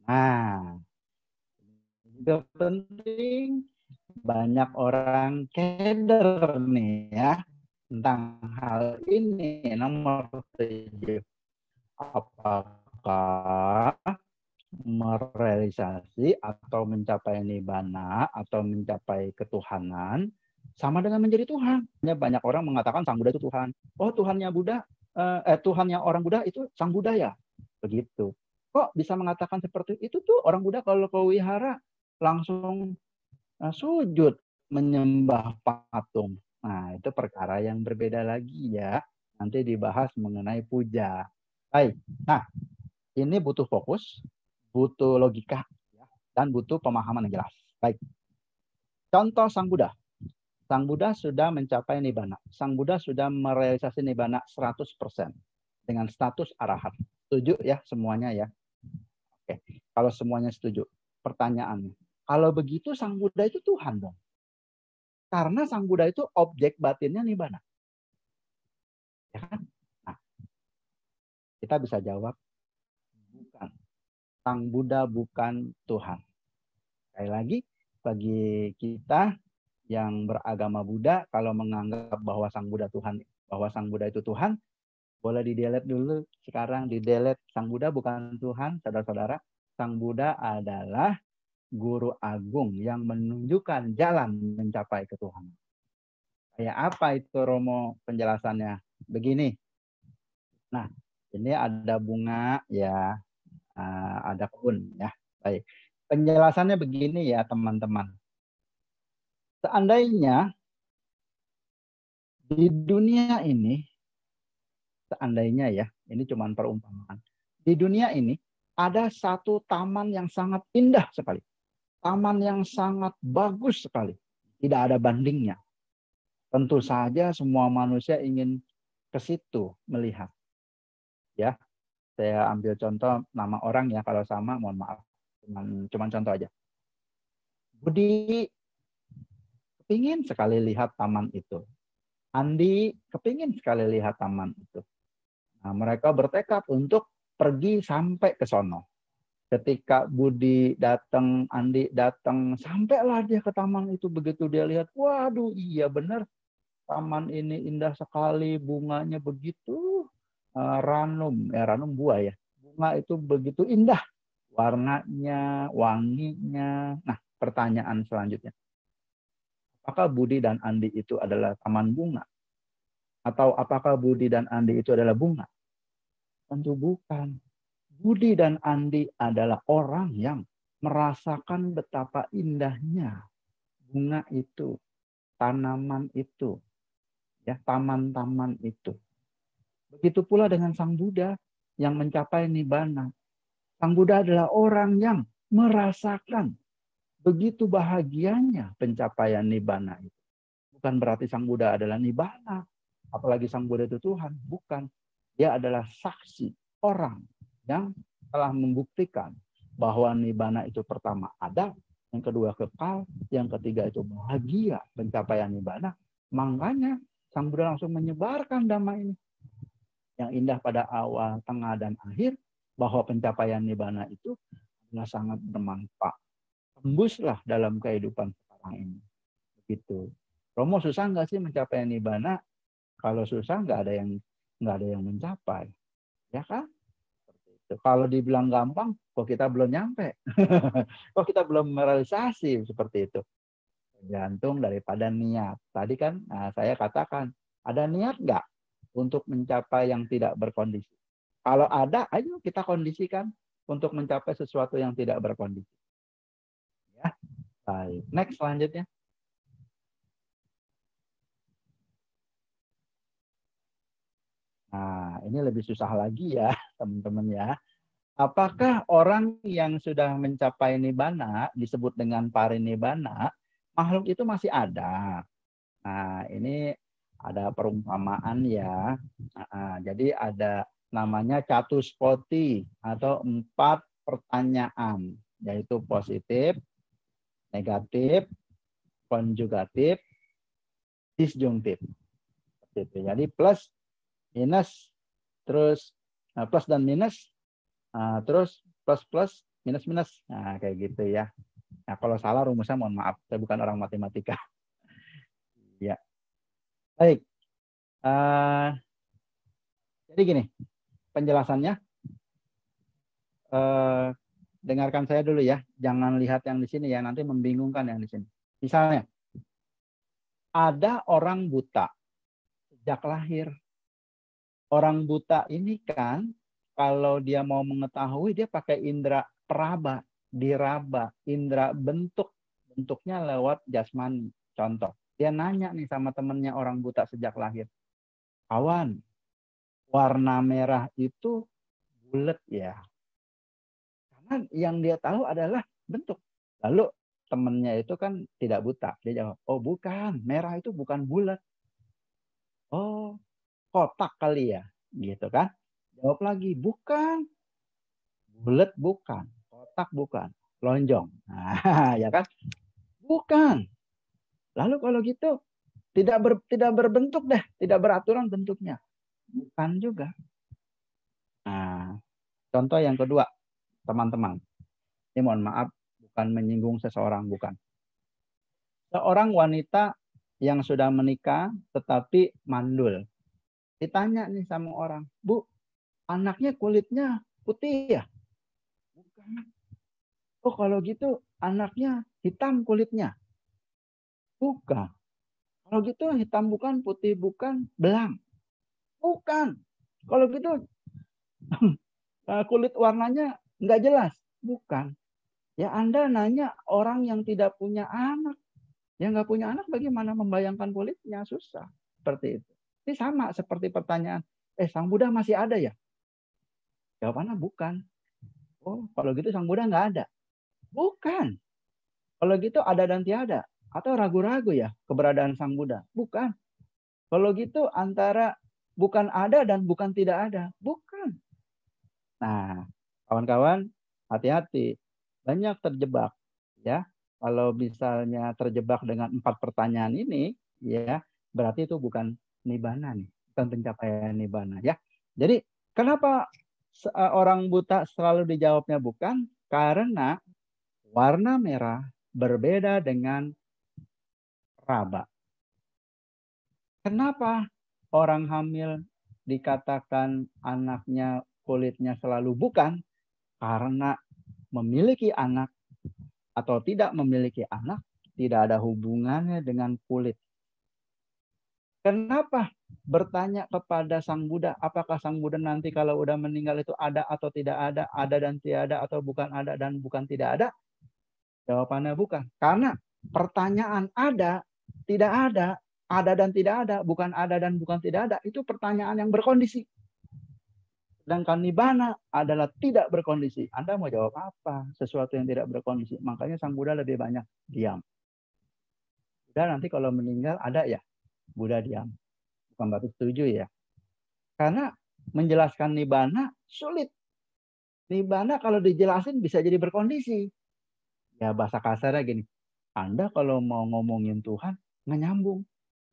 Nah, juga penting, banyak orang keder nih ya tentang hal ini. Nomor 7, apakah merealisasi atau mencapai nibbana atau mencapai ketuhanan sama dengan menjadi Tuhan? Banyak orang mengatakan Sang Buddha itu Tuhan. Oh, Tuhannya Buddha, Tuhannya orang Buddha itu Sang Buddha ya? Begitu. Kok bisa mengatakan seperti itu tuh? Orang Buddha kalau ke wihara langsung sujud menyembah patung. Nah, itu perkara yang berbeda lagi ya. Nanti dibahas mengenai puja. Baik. Nah, ini butuh fokus, butuh logika, ya, dan butuh pemahaman yang jelas. Baik. Contoh Sang Buddha. Sang Buddha sudah mencapai nibbana. Sang Buddha sudah merealisasi nibbana 100% dengan status arahat. Setuju ya semuanya ya? Oke. Kalau semuanya setuju, pertanyaannya, kalau begitu Sang Buddha itu Tuhan dong? Karena Sang Buddha itu objek batinnya nibbana. Ya kan? Nah, kita bisa jawab, bukan. Sang Buddha bukan Tuhan. Sekali lagi, bagi kita yang beragama Buddha, kalau menganggap bahwa Sang Buddha Tuhan, bahwa Sang Buddha itu Tuhan, boleh di-delete dulu. Sekarang di-delete. Sang Buddha bukan Tuhan, saudara-saudara. Sang Buddha adalah guru agung yang menunjukkan jalan mencapai ketuhanan. Kayak apa itu Romo penjelasannya? Begini. Nah, ini ada bunga ya, ada kebun ya. Baik. Penjelasannya begini ya teman-teman. Seandainya di dunia ini, seandainya ya, ini cuma perumpamaan. Di dunia ini ada satu taman yang sangat indah sekali. Taman yang sangat bagus sekali. Tidak ada bandingnya. Tentu saja semua manusia ingin ke situ melihat. Ya, saya ambil contoh nama orang ya, kalau sama mohon maaf. Cuman contoh aja. Budi kepingin sekali lihat taman itu. Andi kepingin sekali lihat taman itu. Nah, mereka bertekad untuk pergi sampai ke sono. Ketika Budi datang, Andi datang, sampailah dia ke taman itu. Begitu dia lihat, waduh iya benar, taman ini indah sekali, bunganya begitu ranum, ranum buah ya. Bunga itu begitu indah, warnanya, wanginya. Nah, pertanyaan selanjutnya. Apakah Budi dan Andi itu adalah taman bunga? Atau apakah Budi dan Andi itu adalah bunga? Tentu bukan. Budi dan Andi adalah orang yang merasakan betapa indahnya bunga itu, tanaman itu, ya, taman-taman itu. Begitu pula dengan Sang Buddha yang mencapai nibbana. Sang Buddha adalah orang yang merasakan begitu bahagianya pencapaian nibbana itu. Bukan berarti Sang Buddha adalah nibbana, apalagi Sang Buddha itu Tuhan. Bukan. Dia adalah saksi orang yang telah membuktikan bahwa nibbana itu pertama ada, yang kedua kekal, yang ketiga itu bahagia pencapaian nibbana. Makanya Sang Buddha langsung menyebarkan dhamma ini yang indah pada awal, tengah, dan akhir, bahwa pencapaian nibbana itu adalah sangat bermanfaat. Tembuslah dalam kehidupan sekarang ini. Begitu. Romo, susah nggak sih mencapai nibbana? Kalau susah nggak ada yang mencapai, ya kan? Kalau dibilang gampang, kok kita belum nyampe, kok kita belum merealisasi seperti itu. Tergantung daripada niat. Tadi kan saya katakan, ada niat nggak untuk mencapai yang tidak berkondisi? Kalau ada, ayo kita kondisikan untuk mencapai sesuatu yang tidak berkondisi. Ya, baik. Next selanjutnya. Nah, ini lebih susah lagi ya, teman-teman ya. Apakah orang yang sudah mencapai nibbana, disebut dengan parinibbana, makhluk itu masih ada? Nah, ini ada perumpamaan ya. Jadi ada namanya catuspoti atau 4 pertanyaan, yaitu positif, negatif, konjugatif, disjungtif. Jadi plus, minus, terus plus dan minus, terus plus plus, minus minus. Nah, kayak gitu ya. Nah, kalau salah rumusnya mohon maaf, saya bukan orang matematika. Ya, baik. Jadi gini, penjelasannya. Dengarkan saya dulu ya, jangan lihat yang di sini ya, nanti membingungkan yang di sini. Misalnya, ada orang buta sejak lahir. Orang buta ini kan, kalau dia mau mengetahui, dia pakai indera peraba, diraba, indera bentuk. Bentuknya lewat jasmani. Contoh, dia nanya nih sama temennya orang buta sejak lahir. Kawan, warna merah itu bulat ya. Karena yang dia tahu adalah bentuk. Lalu temennya itu kan tidak buta. Dia jawab, oh bukan, merah itu bukan bulat. Oh, kotak kali ya. Gitu kan. Jawab lagi, bukan. Bulat bukan. Kotak bukan. Lonjong. Nah, ya kan? Bukan. Lalu kalau gitu, tidak berbentuk deh. Tidak beraturan bentuknya. Bukan juga. Nah, contoh yang kedua, teman-teman. Ini mohon maaf, bukan menyinggung seseorang, bukan. Seorang wanita yang sudah menikah tetapi mandul. Ditanya nih sama orang, Bu, anaknya kulitnya putih ya? Bukan. Oh kalau gitu anaknya hitam kulitnya? Bukan. Kalau gitu hitam bukan, putih bukan, belang? Bukan. Kalau gitu kulit warnanya nggak jelas? Bukan. Ya Anda nanya orang yang tidak punya anak. Yang nggak punya anak bagaimana membayangkan kulitnya? Susah. Seperti itu. Ini sama seperti pertanyaan, Sang Buddha masih ada ya? Jawabannya bukan. Oh, kalau gitu Sang Buddha nggak ada. Bukan. Kalau gitu ada dan tiada. Atau ragu-ragu ya keberadaan Sang Buddha. Bukan. Kalau gitu antara bukan ada dan bukan tidak ada. Bukan. Nah, kawan-kawan, hati-hati. Banyak terjebak. Ya, kalau misalnya terjebak dengan 4 pertanyaan ini, ya berarti itu bukan nibbana nih, bukan pencapaian nibbana ya. Jadi kenapa orang buta selalu dijawabnya bukan? Karena warna merah berbeda dengan raba. Kenapa orang hamil dikatakan anaknya kulitnya selalu bukan? Karena memiliki anak atau tidak memiliki anak tidak ada hubungannya dengan kulit. Kenapa bertanya kepada Sang Buddha, apakah Sang Buddha nanti kalau udah meninggal itu ada atau tidak ada dan tiada, atau bukan ada dan bukan tidak ada? Jawabannya bukan. Karena pertanyaan tidak ada dan tidak ada, bukan ada dan bukan tidak ada, itu pertanyaan yang berkondisi. Sedangkan nibbana adalah tidak berkondisi. Anda mau jawab apa? Sesuatu yang tidak berkondisi. Makanya Sang Buddha lebih banyak diam. Buddha nanti kalau meninggal ada ya? Buddha diam. Bukan berarti setuju ya. Karena menjelaskan nibbana sulit. Nibbana kalau dijelasin bisa jadi berkondisi. Ya bahasa kasarnya gini. Anda kalau mau ngomongin Tuhan, nggak nyambung.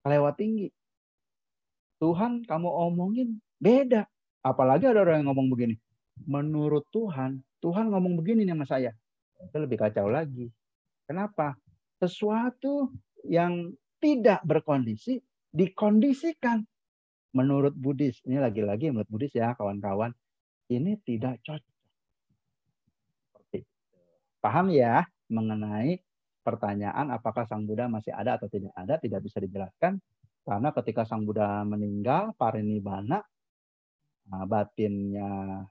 Kelewat tinggi. Tuhan kamu omongin beda. Apalagi ada orang yang ngomong begini. Menurut Tuhan, Tuhan ngomong begini nih sama saya. Itu lebih kacau lagi. Kenapa? Sesuatu yang tidak berkondisi dikondisikan. Menurut Buddhis, ini lagi-lagi menurut Buddhis ya kawan-kawan, ini tidak cocok. Paham ya mengenai pertanyaan apakah Sang Buddha masih ada atau tidak ada, tidak bisa dijelaskan. Karena ketika Sang Buddha meninggal, parinibbana, batinnya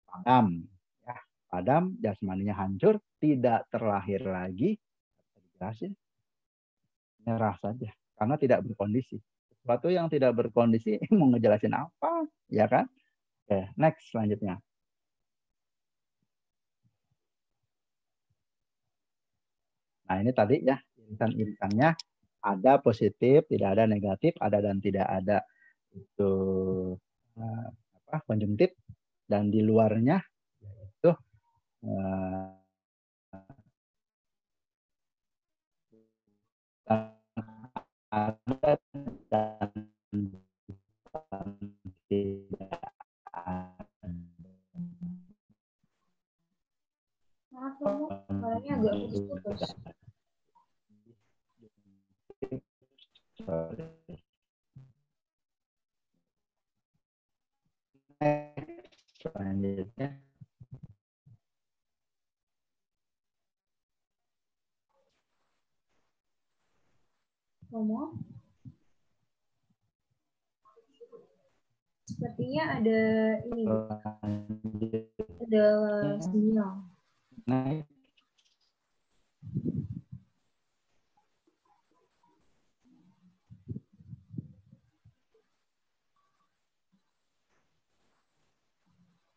padam, ya, padam, jasmaninya hancur, tidak terlahir lagi, dijelasin, nyerah saja, karena tidak berkondisi. Sesuatu yang tidak berkondisi mau ngejelasin apa, ya kan? Oke, next selanjutnya. Nah ini tadi ya irisan-irisannya Ada positif, tidak ada negatif, ada dan tidak ada. Itu konjungtif. Dan di luarnya yaitu ada dan tidak ada. Maaf Romo, suaranya agak putus-putus. Selanjutnya Romo, sepertinya ada ini, ada sinyal. naik.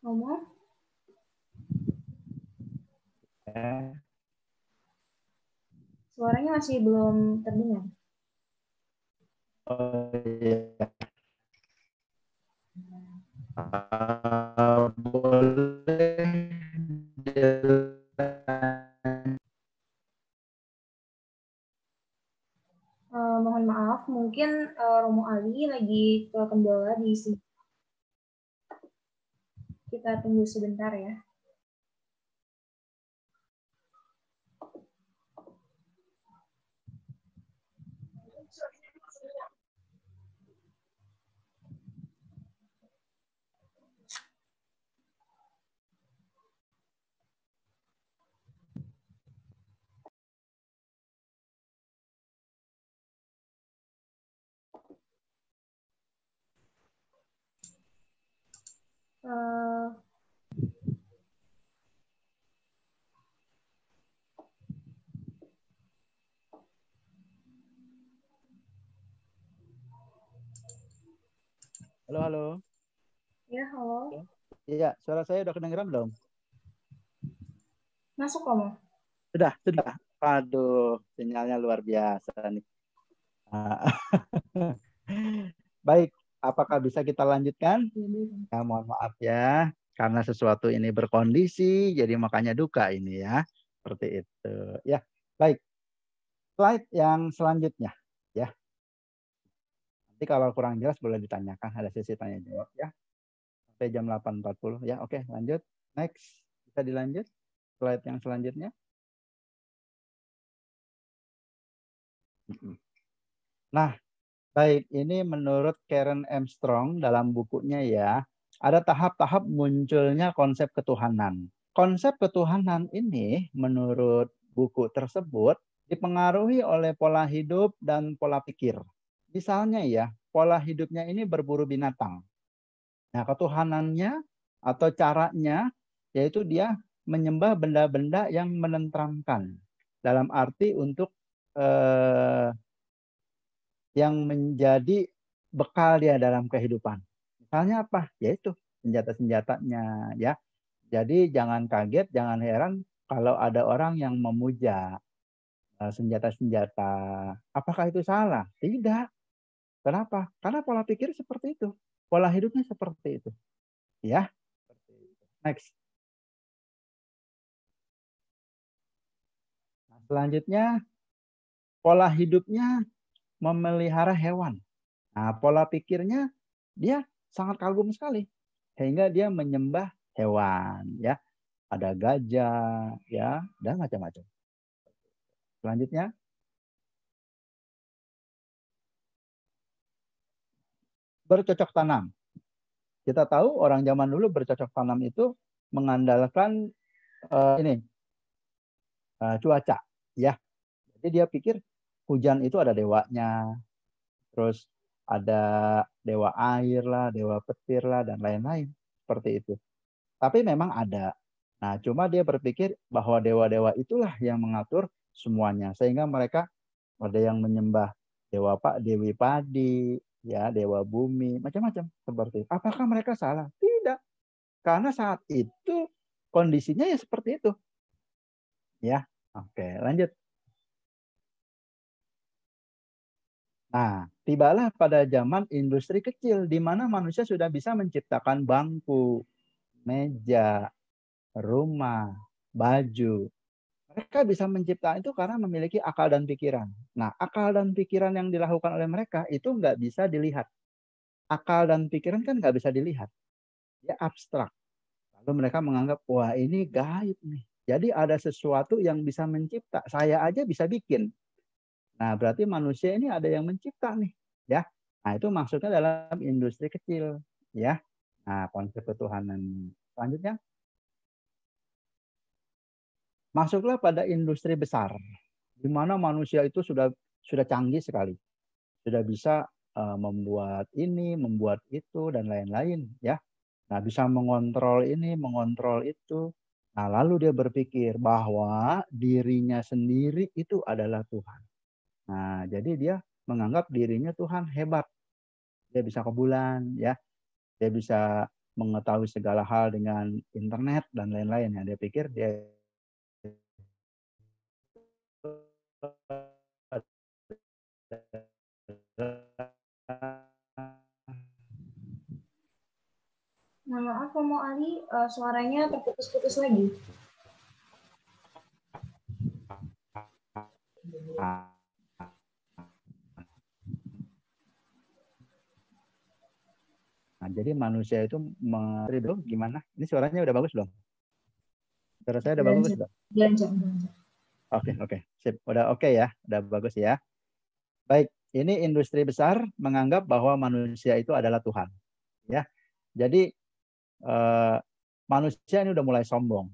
Romo, suaranya masih belum terdengar. Oh iya. Boleh Mohon maaf, mungkin Romo Ali lagi kendala di sini. Kita tunggu sebentar ya. Halo, halo. Ya, halo. Iya, suara saya udah kedengeran belum? Masuk Romo. Sudah, sudah. Aduh, sinyalnya luar biasa nih. Baik, apakah bisa kita lanjutkan? Ya, mohon maaf ya, karena sesuatu ini berkondisi, jadi makanya duka ini ya. Seperti itu. Ya, baik. Slide yang selanjutnya. Ya, nanti kalau kurang jelas boleh ditanyakan. Ada sesi tanya jawab ya. Sampai jam 8.40 ya. Oke, lanjut. Next. Bisa dilanjut. Slide yang selanjutnya. Nah, baik. Ini menurut Karen Armstrong dalam bukunya ya, ada tahap-tahap munculnya konsep ketuhanan. Konsep ketuhanan ini menurut buku tersebut dipengaruhi oleh pola hidup dan pola pikir. Misalnya ya, pola hidupnya ini berburu binatang. Nah, ketuhanannya atau caranya yaitu dia menyembah benda-benda yang menenteramkan. Dalam arti untuk yang menjadi bekal dia dalam kehidupan. Misalnya apa? Yaitu senjata-senjatanya ya. Jadi jangan kaget, jangan heran kalau ada orang yang memuja senjata-senjata. Apakah itu salah? Tidak. Kenapa? Karena pola pikir seperti itu. Pola hidupnya seperti itu. Ya. Next. Nah, selanjutnya pola hidupnya memelihara hewan. Nah, pola pikirnya dia sangat kagum sekali sehingga dia menyembah hewan ya. Ada gajah ya dan macam-macam. Selanjutnya bercocok tanam. Kita tahu orang zaman dulu bercocok tanam itu mengandalkan ini cuaca ya. Jadi dia pikir hujan itu ada dewanya, terus ada dewa air lah, dewa petir lah dan lain-lain seperti itu. Tapi memang ada. Nah, cuma dia berpikir bahwa dewa-dewa itulah yang mengatur semuanya sehingga mereka ada yang menyembah dewa Pak, Dewi Padi, ya, dewa bumi, macam-macam seperti itu. Apakah mereka salah? Tidak. Karena saat itu kondisinya ya seperti itu. Ya. Oke, lanjut. Nah, tibalah pada zaman industri kecil di mana manusia sudah bisa menciptakan bangku, meja, rumah, baju. Mereka bisa menciptakan itu karena memiliki akal dan pikiran. Nah, akal dan pikiran yang dilakukan oleh mereka itu nggak bisa dilihat. Akal dan pikiran kan nggak bisa dilihat. Dia abstrak. Lalu mereka menganggap, wah ini gaib nih. Jadi ada sesuatu yang bisa mencipta. Saya aja bisa bikin. Nah, berarti manusia ini ada yang mencipta nih. Ya. Nah, itu maksudnya dalam industri kecil. Ya. Nah, konsep ketuhanan. Selanjutnya, masuklah pada industri besar. Di mana manusia itu sudah canggih sekali. Sudah bisa membuat ini, membuat itu, dan lain-lain. Ya. Nah, bisa mengontrol ini, mengontrol itu. Nah, lalu dia berpikir bahwa dirinya sendiri itu adalah Tuhan. Nah, jadi dia menganggap dirinya Tuhan hebat. Dia bisa ke bulan, ya. Dia bisa mengetahui segala hal dengan internet dan lain-lain. Ya. Dia pikir dia Mohon maaf, Romo Ali, suaranya terputus-putus lagi. Nah, jadi manusia itu belum gimana? Ini suaranya udah bagus belum? Suara saya udah bagus Lanjut, belum? lanjut. Oke. Sip. Udah oke ya. Udah bagus ya. Baik, ini industri besar menganggap bahwa manusia itu adalah Tuhan. Ya. Jadi manusia ini udah mulai sombong.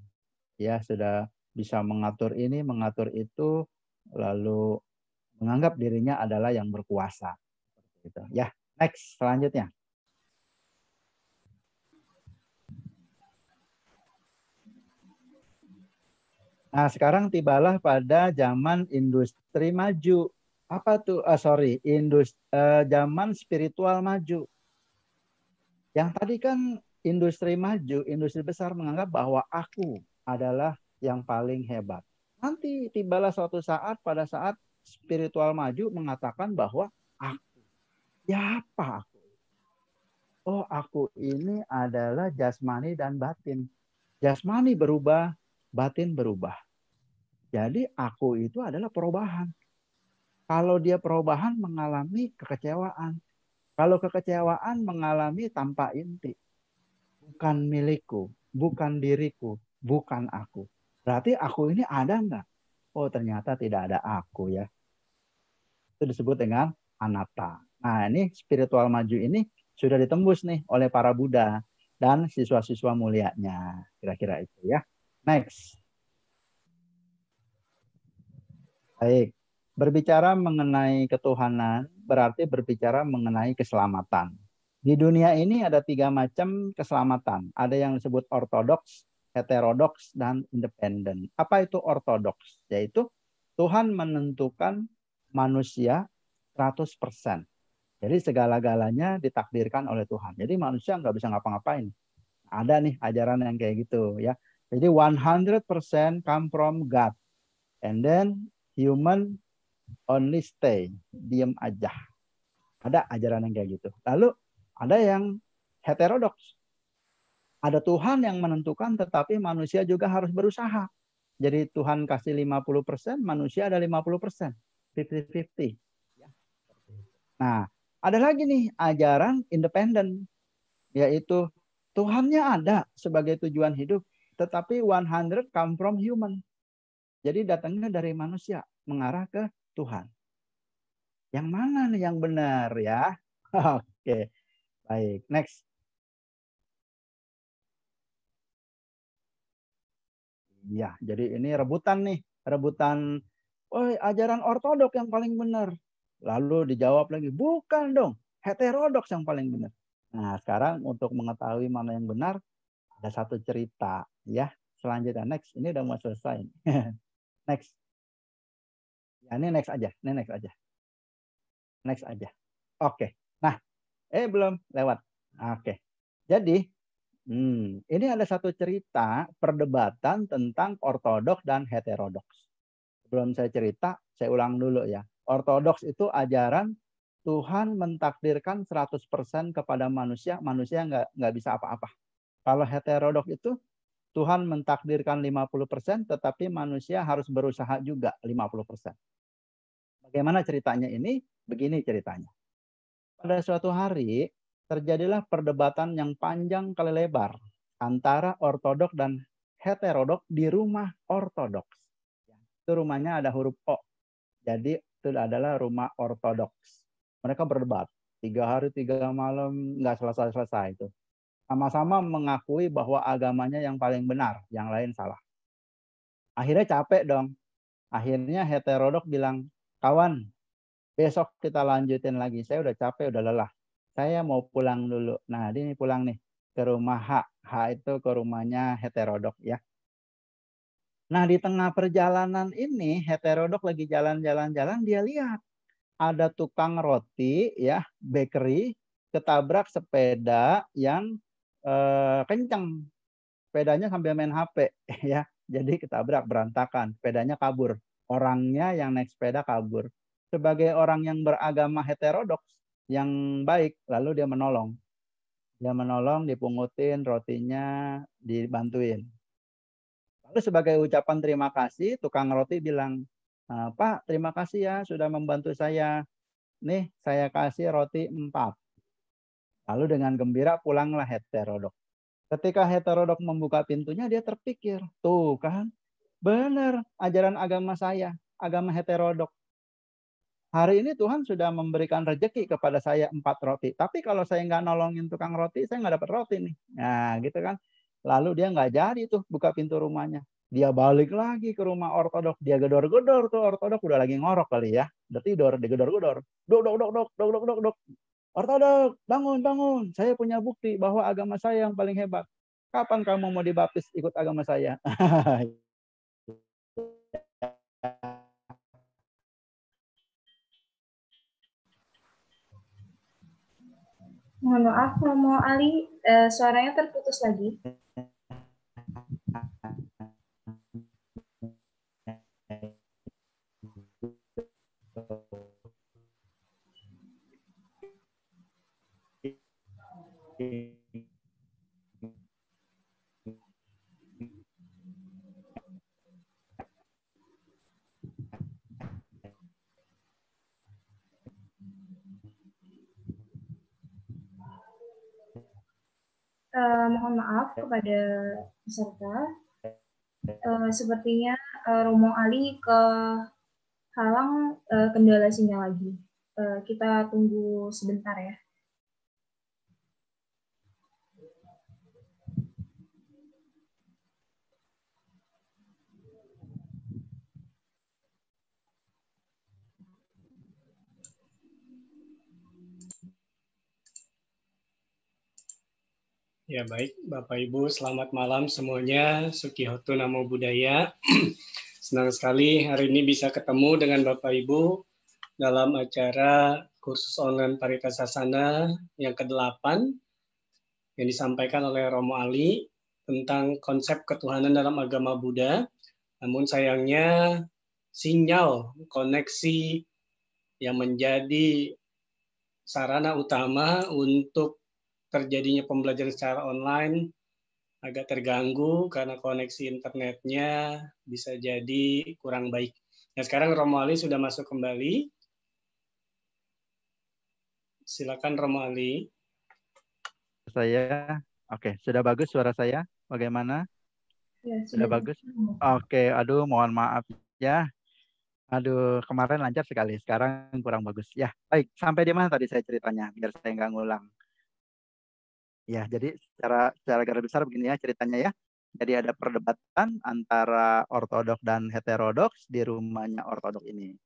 Ya, sudah bisa mengatur ini, mengatur itu, lalu menganggap dirinya adalah yang berkuasa. Gitu. Ya, next selanjutnya. Nah, sekarang tibalah pada zaman industri maju. Apa tuh? Zaman spiritual maju. Yang tadi kan industri maju, industri besar menganggap bahwa aku adalah yang paling hebat. Nanti tibalah suatu saat pada saat spiritual maju mengatakan bahwa aku, siapa aku? Oh, aku ini adalah jasmani dan batin. Jasmani berubah, batin berubah. Jadi aku itu adalah perubahan. Kalau dia perubahan mengalami kekecewaan. Kalau kekecewaan mengalami tanpa inti. Bukan milikku, bukan diriku, bukan aku. Berarti aku ini ada enggak? Oh, ternyata tidak ada aku ya. Itu disebut dengan anatta. Nah, ini spiritual maju ini sudah ditembus nih oleh para Buddha dan siswa-siswa mulianya. Kira-kira itu ya. Next. Baik. Berbicara mengenai ketuhanan berarti berbicara mengenai keselamatan. Di dunia ini ada 3 macam keselamatan. Ada yang disebut ortodoks, heterodoks, dan independen. Apa itu ortodoks? Yaitu Tuhan menentukan manusia 100%. Jadi segala-galanya ditakdirkan oleh Tuhan. Jadi manusia nggak bisa ngapa-ngapain. Ada nih ajaran yang kayak gitu ya. Jadi 100% come from God. And then human only stay, diam aja. Ada ajaran yang kayak gitu. Lalu ada yang heterodoks. Ada Tuhan yang menentukan tetapi manusia juga harus berusaha. Jadi Tuhan kasih 50%, manusia ada 50%. 50-50. Nah, ada lagi nih ajaran independen. Yaitu Tuhannya ada sebagai tujuan hidup. Tetapi 100 come from human. Jadi datangnya dari manusia. Mengarah ke Tuhan. Yang mana nih yang benar ya? Oke, baik. Next. Ya, jadi ini rebutan nih. Rebutan, oh ajaran ortodok yang paling benar. Lalu dijawab lagi, bukan dong. Heterodoks yang paling benar. Nah, sekarang untuk mengetahui mana yang benar, ada satu cerita. Ya, selanjutnya. Next. Ini udah mau selesai. Next. Ya, ini next aja. Ini next aja. Next aja. Oke. Nah, belum lewat. Oke. Jadi, ini ada satu cerita perdebatan tentang ortodoks dan heterodoks. Sebelum saya cerita, saya ulang dulu ya. Ortodoks itu ajaran Tuhan mentakdirkan 100% kepada manusia, manusia nggak bisa apa-apa. Kalau heterodok itu Tuhan mentakdirkan 50%, tetapi manusia harus berusaha juga 50%. Bagaimana ceritanya ini? Begini ceritanya. Pada suatu hari, terjadilah perdebatan yang panjang kali lebar antara ortodok dan heterodok di rumah ortodoks. Itu rumahnya ada huruf O. Jadi itu adalah rumah ortodoks. Mereka berdebat. 3 hari, 3 malam, nggak selesai-selesai itu. Sama-sama mengakui bahwa agamanya yang paling benar, yang lain salah. Akhirnya capek dong. Akhirnya heterodok bilang, kawan, besok kita lanjutin lagi. Saya udah capek, udah lelah. Saya mau pulang dulu. Nah, ini pulang nih ke rumah H. H itu ke rumahnya heterodok ya. Nah, di tengah perjalanan ini, heterodok lagi jalan-jalan-jalan, dia lihat ada tukang roti ya, bakery, ketabrak sepeda yang kencang. Sepedanya sambil main HP ya. Jadi ketabrak, berantakan, sepedanya kabur. Orangnya yang naik sepeda kabur. Sebagai orang yang beragama heterodoks yang baik, lalu dia menolong. Dia menolong, dipungutin rotinya, dibantuin. Lalu sebagai ucapan terima kasih, tukang roti bilang, Pak, terima kasih ya sudah membantu saya. Nih, saya kasih roti 4. Lalu dengan gembira pulanglah heterodok. Ketika heterodok membuka pintunya, dia terpikir, tuh kan, benar ajaran agama saya, agama heterodok. Hari ini Tuhan sudah memberikan rezeki kepada saya 4 roti. Tapi kalau saya nggak nolongin tukang roti, saya nggak dapat roti nih. Nah, gitu kan. Lalu dia nggak jadi tuh buka pintu rumahnya. Dia balik lagi ke rumah ortodok. Dia gedor-gedor tuh ortodok udah lagi ngorok kali ya. Udah tidur, digedor-gedor. Dok, dok, dok, dok, dok, dok, dok, dok. Ortodok, bangun, bangun. Saya punya bukti bahwa agama saya yang paling hebat. Kapan kamu mau dibaptis ikut agama saya? Mohon maaf, Romo Ali, suaranya terputus lagi. Mohon maaf kepada peserta. Sepertinya Romo Ali kehalang kendala sinyal lagi. Kita tunggu sebentar ya. Ya baik, Bapak Ibu, selamat malam semuanya. Sukihotu Namo Buddhaya. Senang sekali hari ini bisa ketemu dengan Bapak Ibu dalam acara kursus online Paritasasana yang ke-8 yang disampaikan oleh Romo Ali tentang konsep ketuhanan dalam agama Buddha. Namun sayangnya sinyal koneksi yang menjadi sarana utama untuk terjadinya pembelajaran secara online agak terganggu karena koneksi internetnya bisa jadi kurang baik. Nah, sekarang Romo Ali sudah masuk kembali. Silakan Romo Ali. Saya, oke, sudah bagus suara saya? Bagaimana? Ya, Sudah bagus? Oke, aduh mohon maaf ya. Aduh, kemarin lancar sekali, sekarang kurang bagus. Ya, baik. Sampai di mana tadi saya ceritanya, biar saya nggak ngulang. Ya, jadi secara garis besar begini ya ceritanya ya. Jadi ada perdebatan antara ortodok dan heterodoks di rumahnya ortodok ini.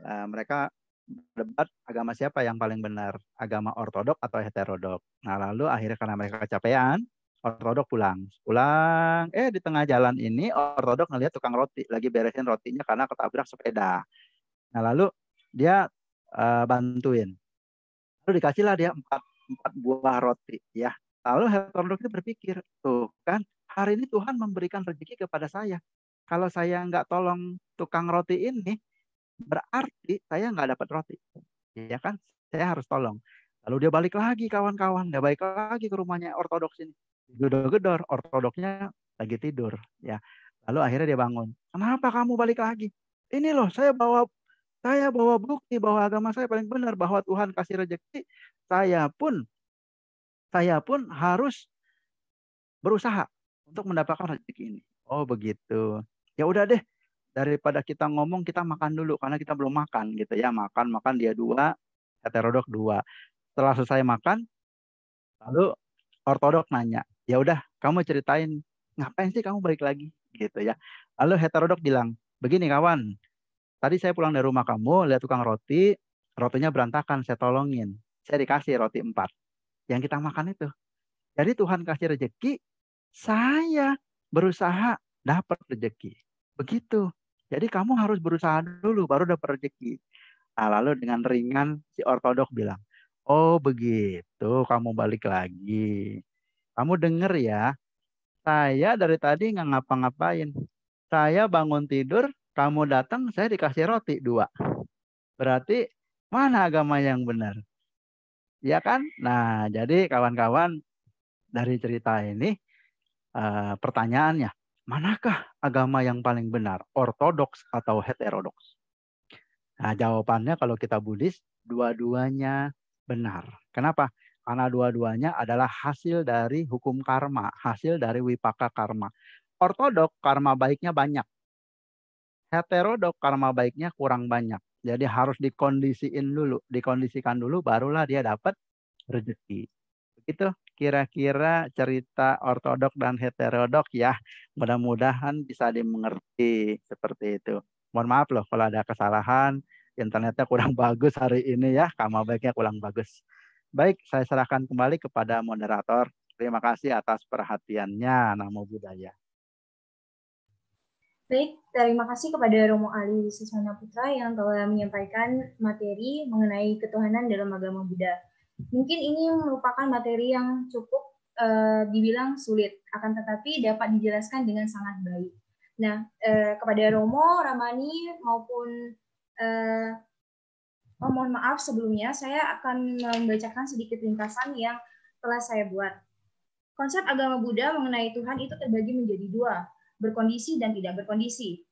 Mereka berdebat agama siapa yang paling benar, agama ortodok atau heterodok. Nah, lalu akhirnya karena mereka kecapean, ortodok pulang. Pulang, di tengah jalan ini ortodok ngelihat tukang roti lagi beresin rotinya karena ketabrak sepeda. Nah, lalu dia bantuin. Lalu dikasihlah dia 4 buah roti ya. Lalu heterodok itu berpikir, tuh kan hari ini Tuhan memberikan rezeki kepada saya. Kalau saya nggak tolong tukang roti ini, berarti saya nggak dapat roti. ya kan? Saya harus tolong. Lalu dia balik lagi kawan-kawan, dia balik lagi ke rumahnya ortodoks ini. Gedor-gedor, ortodoksnya lagi tidur, ya. Lalu akhirnya dia bangun. Kenapa kamu balik lagi? Ini loh, saya bawa bukti bahwa agama saya paling benar, bahwa Tuhan kasih rezeki. Saya pun harus berusaha untuk mendapatkan rezeki ini. Oh begitu. Ya udah deh, daripada kita ngomong, kita makan dulu karena kita belum makan gitu ya. Makan dia 2, heterodok 2. Setelah selesai makan, lalu ortodok nanya, ya udah kamu ceritain ngapain sih kamu balik lagi gitu ya. Lalu heterodok bilang, begini kawan, tadi saya pulang dari rumah kamu, lihat tukang roti, rotinya berantakan, saya tolongin. Saya dikasih roti 4 yang kita makan itu. Jadi Tuhan kasih rezeki, saya berusaha dapat rezeki. Begitu. Jadi kamu harus berusaha dulu baru dapat rezeki. Nah, lalu dengan ringan si ortodok bilang, oh begitu kamu balik lagi. Kamu denger ya, saya dari tadi nggak ngapa-ngapain. Saya bangun tidur, kamu datang, saya dikasih roti 2. Berarti mana agama yang benar? Ya kan? Nah, jadi kawan-kawan dari cerita ini pertanyaannya, manakah agama yang paling benar? Ortodoks atau heterodoks? Nah, jawabannya kalau kita Buddhis, dua-duanya benar. Kenapa? Karena dua-duanya adalah hasil dari hukum karma, hasil dari wipaka karma. Ortodok karma baiknya banyak. Heterodok karma baiknya kurang banyak. Jadi harus dikondisikan dulu, barulah dia dapat rezeki. Begitu kira-kira cerita ortodok dan heterodok ya. Mudah-mudahan bisa dimengerti seperti itu. Mohon maaf loh kalau ada kesalahan. Internetnya kurang bagus hari ini ya. Karma baiknya kurang bagus. Baik, saya serahkan kembali kepada moderator. Terima kasih atas perhatiannya. Namo Buddhaya. Baik, terima kasih kepada Romo Ali Susana Putra yang telah menyampaikan materi mengenai ketuhanan dalam agama Buddha. Mungkin ini merupakan materi yang cukup dibilang sulit, akan tetapi dapat dijelaskan dengan sangat baik. Nah, kepada Romo, Ramani, maupun mohon maaf sebelumnya, saya akan membacakan sedikit ringkasan yang telah saya buat. Konsep agama Buddha mengenai Tuhan itu terbagi menjadi 2, berkondisi dan tidak berkondisi.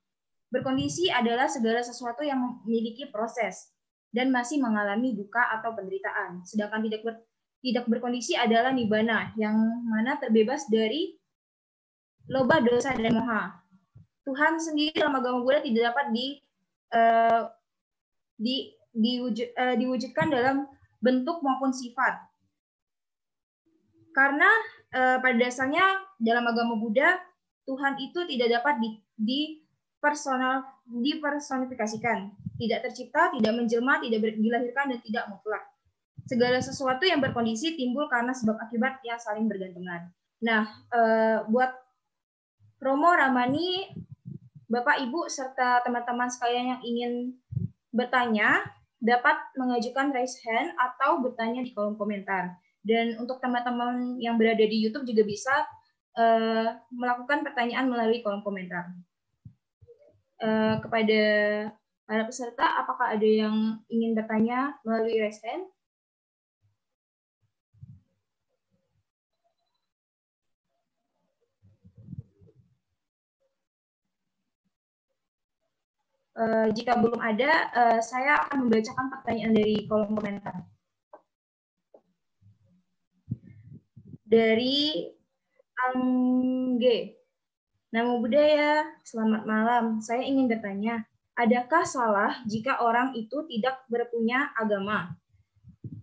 Berkondisi adalah segala sesuatu yang memiliki proses dan masih mengalami duka atau penderitaan. Sedangkan tidak berkondisi adalah nibbana, yang mana terbebas dari loba, dosa, dan moha. Tuhan sendiri dalam agama Buddha tidak dapat diwujudkan dalam bentuk maupun sifat. Karena pada dasarnya dalam agama Buddha, Tuhan itu tidak dapat dipersonifikasikan, tidak tercipta, tidak menjelma, tidak dilahirkan, dan tidak mutlak. Segala sesuatu yang berkondisi timbul karena sebab akibat yang saling bergantungan. Nah, buat Romo, Ramani, Bapak, Ibu, serta teman-teman sekalian yang ingin bertanya, dapat mengajukan raise hand atau bertanya di kolom komentar. Dan untuk teman-teman yang berada di YouTube juga bisa melakukan pertanyaan melalui kolom komentar. Kepada para peserta, apakah ada yang ingin bertanya melalui raise hand? Jika belum ada, saya akan membacakan pertanyaan dari kolom komentar. Dari Angge, Namo Buddhaya, selamat malam. Saya ingin bertanya, adakah salah jika orang itu tidak berpunya agama,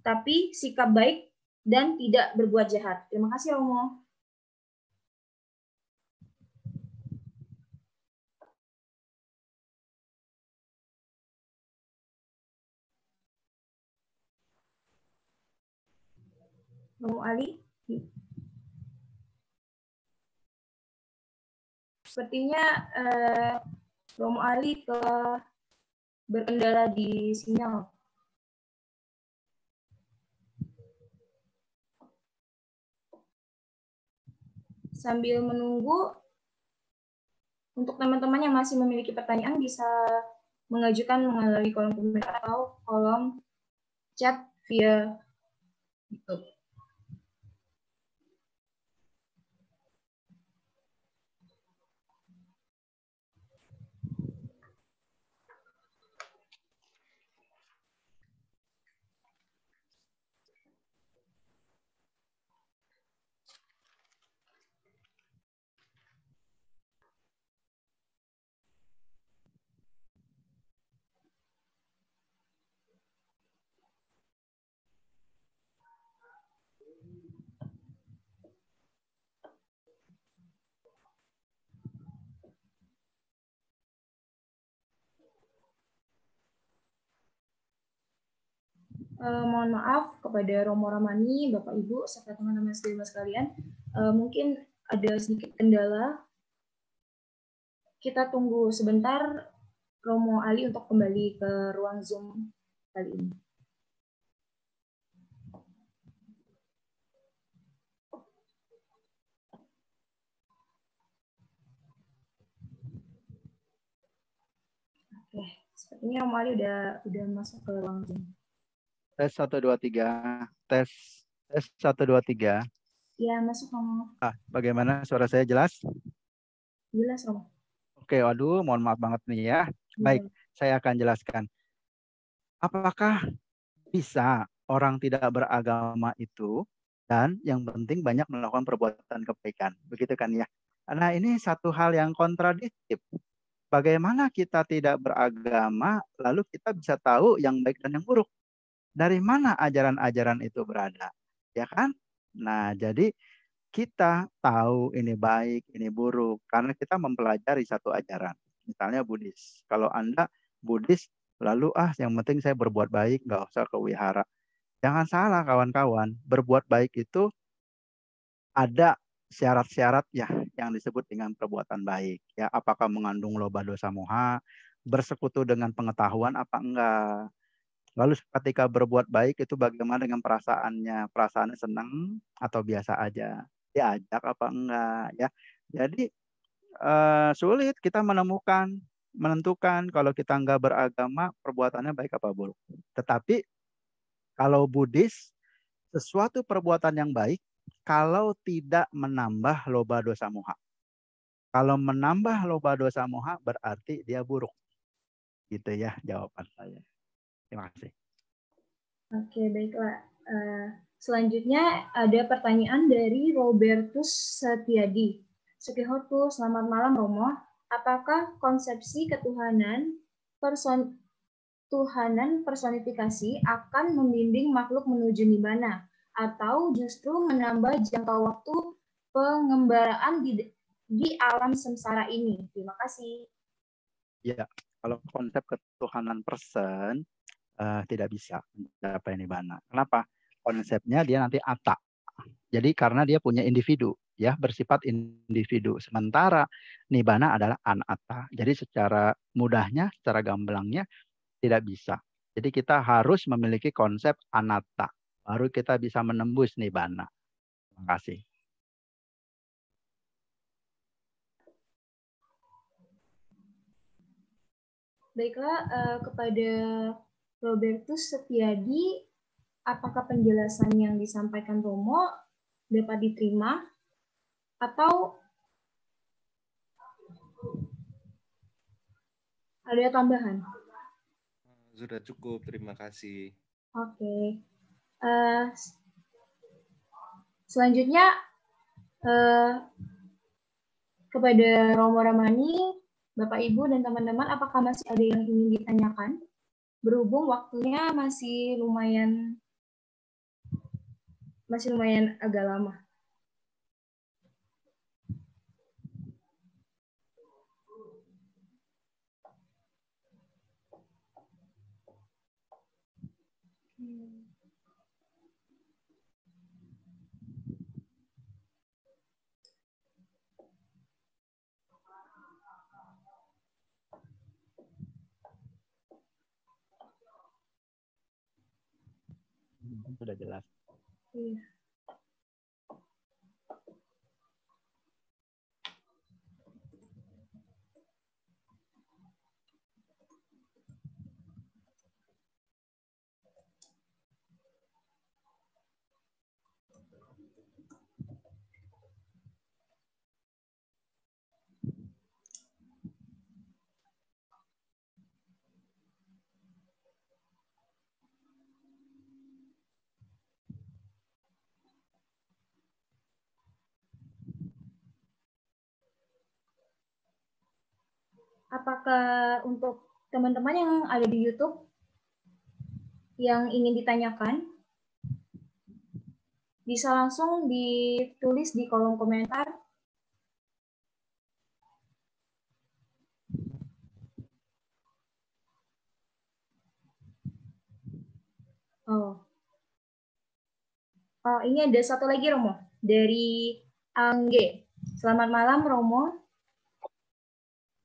tapi sikap baik dan tidak berbuat jahat? Terima kasih, Romo. Romo Ali? Sepertinya Romo Ali telah berkendala di sinyal. Sambil menunggu, untuk teman-teman yang masih memiliki pertanyaan bisa mengajukan melalui kolom komentar atau kolom chat via YouTube. Mohon maaf kepada Romo Ramani, Bapak Ibu, serta teman-teman sekalian. Mungkin ada sedikit kendala. Kita tunggu sebentar Romo Ali untuk kembali ke ruang Zoom kali ini. Oke, sepertinya Romo Ali udah masuk ke ruang Zoom. Tes 1 2 3. Tes 1 2 3. Ya, masuk Romo. Bagaimana suara saya jelas? Jelas Romo. Oke, waduh, mohon maaf banget nih ya. Baik, saya akan jelaskan. Apakah bisa orang tidak beragama itu dan yang penting banyak melakukan perbuatan kebaikan? Begitu kan ya? Nah, ini satu hal yang kontradiktif. Bagaimana kita tidak beragama, lalu kita bisa tahu yang baik dan yang buruk? Dari mana ajaran-ajaran itu berada? Ya kan? Nah, jadi kita tahu ini baik, ini buruk, karena kita mempelajari satu ajaran. Misalnya Buddhis. Kalau Anda Buddhis, lalu yang penting saya berbuat baik, nggak usah ke wihara. Jangan salah kawan-kawan, berbuat baik itu ada syarat-syarat ya yang disebut dengan perbuatan baik. Ya, apakah mengandung loba dosa moha, bersekutu dengan pengetahuan apa enggak. Lalu ketika berbuat baik itu bagaimana dengan perasaannya? Perasaannya senang atau biasa aja? Diajak apa enggak ya? Jadi sulit kita menentukan kalau kita enggak beragama perbuatannya baik apa buruk. Tetapi kalau Buddhis sesuatu perbuatan yang baik kalau tidak menambah loba dosa moha. Kalau menambah loba dosa moha berarti dia buruk. Gitu ya jawaban saya. Terima kasih. Oke, baiklah. Selanjutnya ada pertanyaan dari Robertus Setiadi. Sukihotu, selamat malam Romo. Apakah konsepsi ketuhanan personifikasi akan membimbing makhluk menuju nibbana atau justru menambah jangka waktu pengembaraan di alam samsara ini? Terima kasih. Ya, kalau konsep ketuhanan person tidak bisa mencapai nibbana. Kenapa? Konsepnya dia nanti atta. Jadi karena dia punya individu, ya bersifat individu. Sementara nibbana adalah anatta. Jadi secara mudahnya, secara gamblangnya tidak bisa. Jadi kita harus memiliki konsep anatta. Baru kita bisa menembus nibbana. Terima kasih. Baiklah, kepada Robertus Setiadi, apakah penjelasan yang disampaikan Romo dapat diterima atau ada tambahan? Sudah cukup, terima kasih. Oke. Selanjutnya kepada Romo Ramani, Bapak Ibu dan teman-teman, apakah masih ada yang ingin ditanyakan? Berhubung waktunya masih lumayan agak lama. Sudah jelas. Iya. Apakah untuk teman-teman yang ada di YouTube yang ingin ditanyakan, bisa langsung ditulis di kolom komentar. Oh, ini ada satu lagi Romo dari Angge. Selamat malam Romo.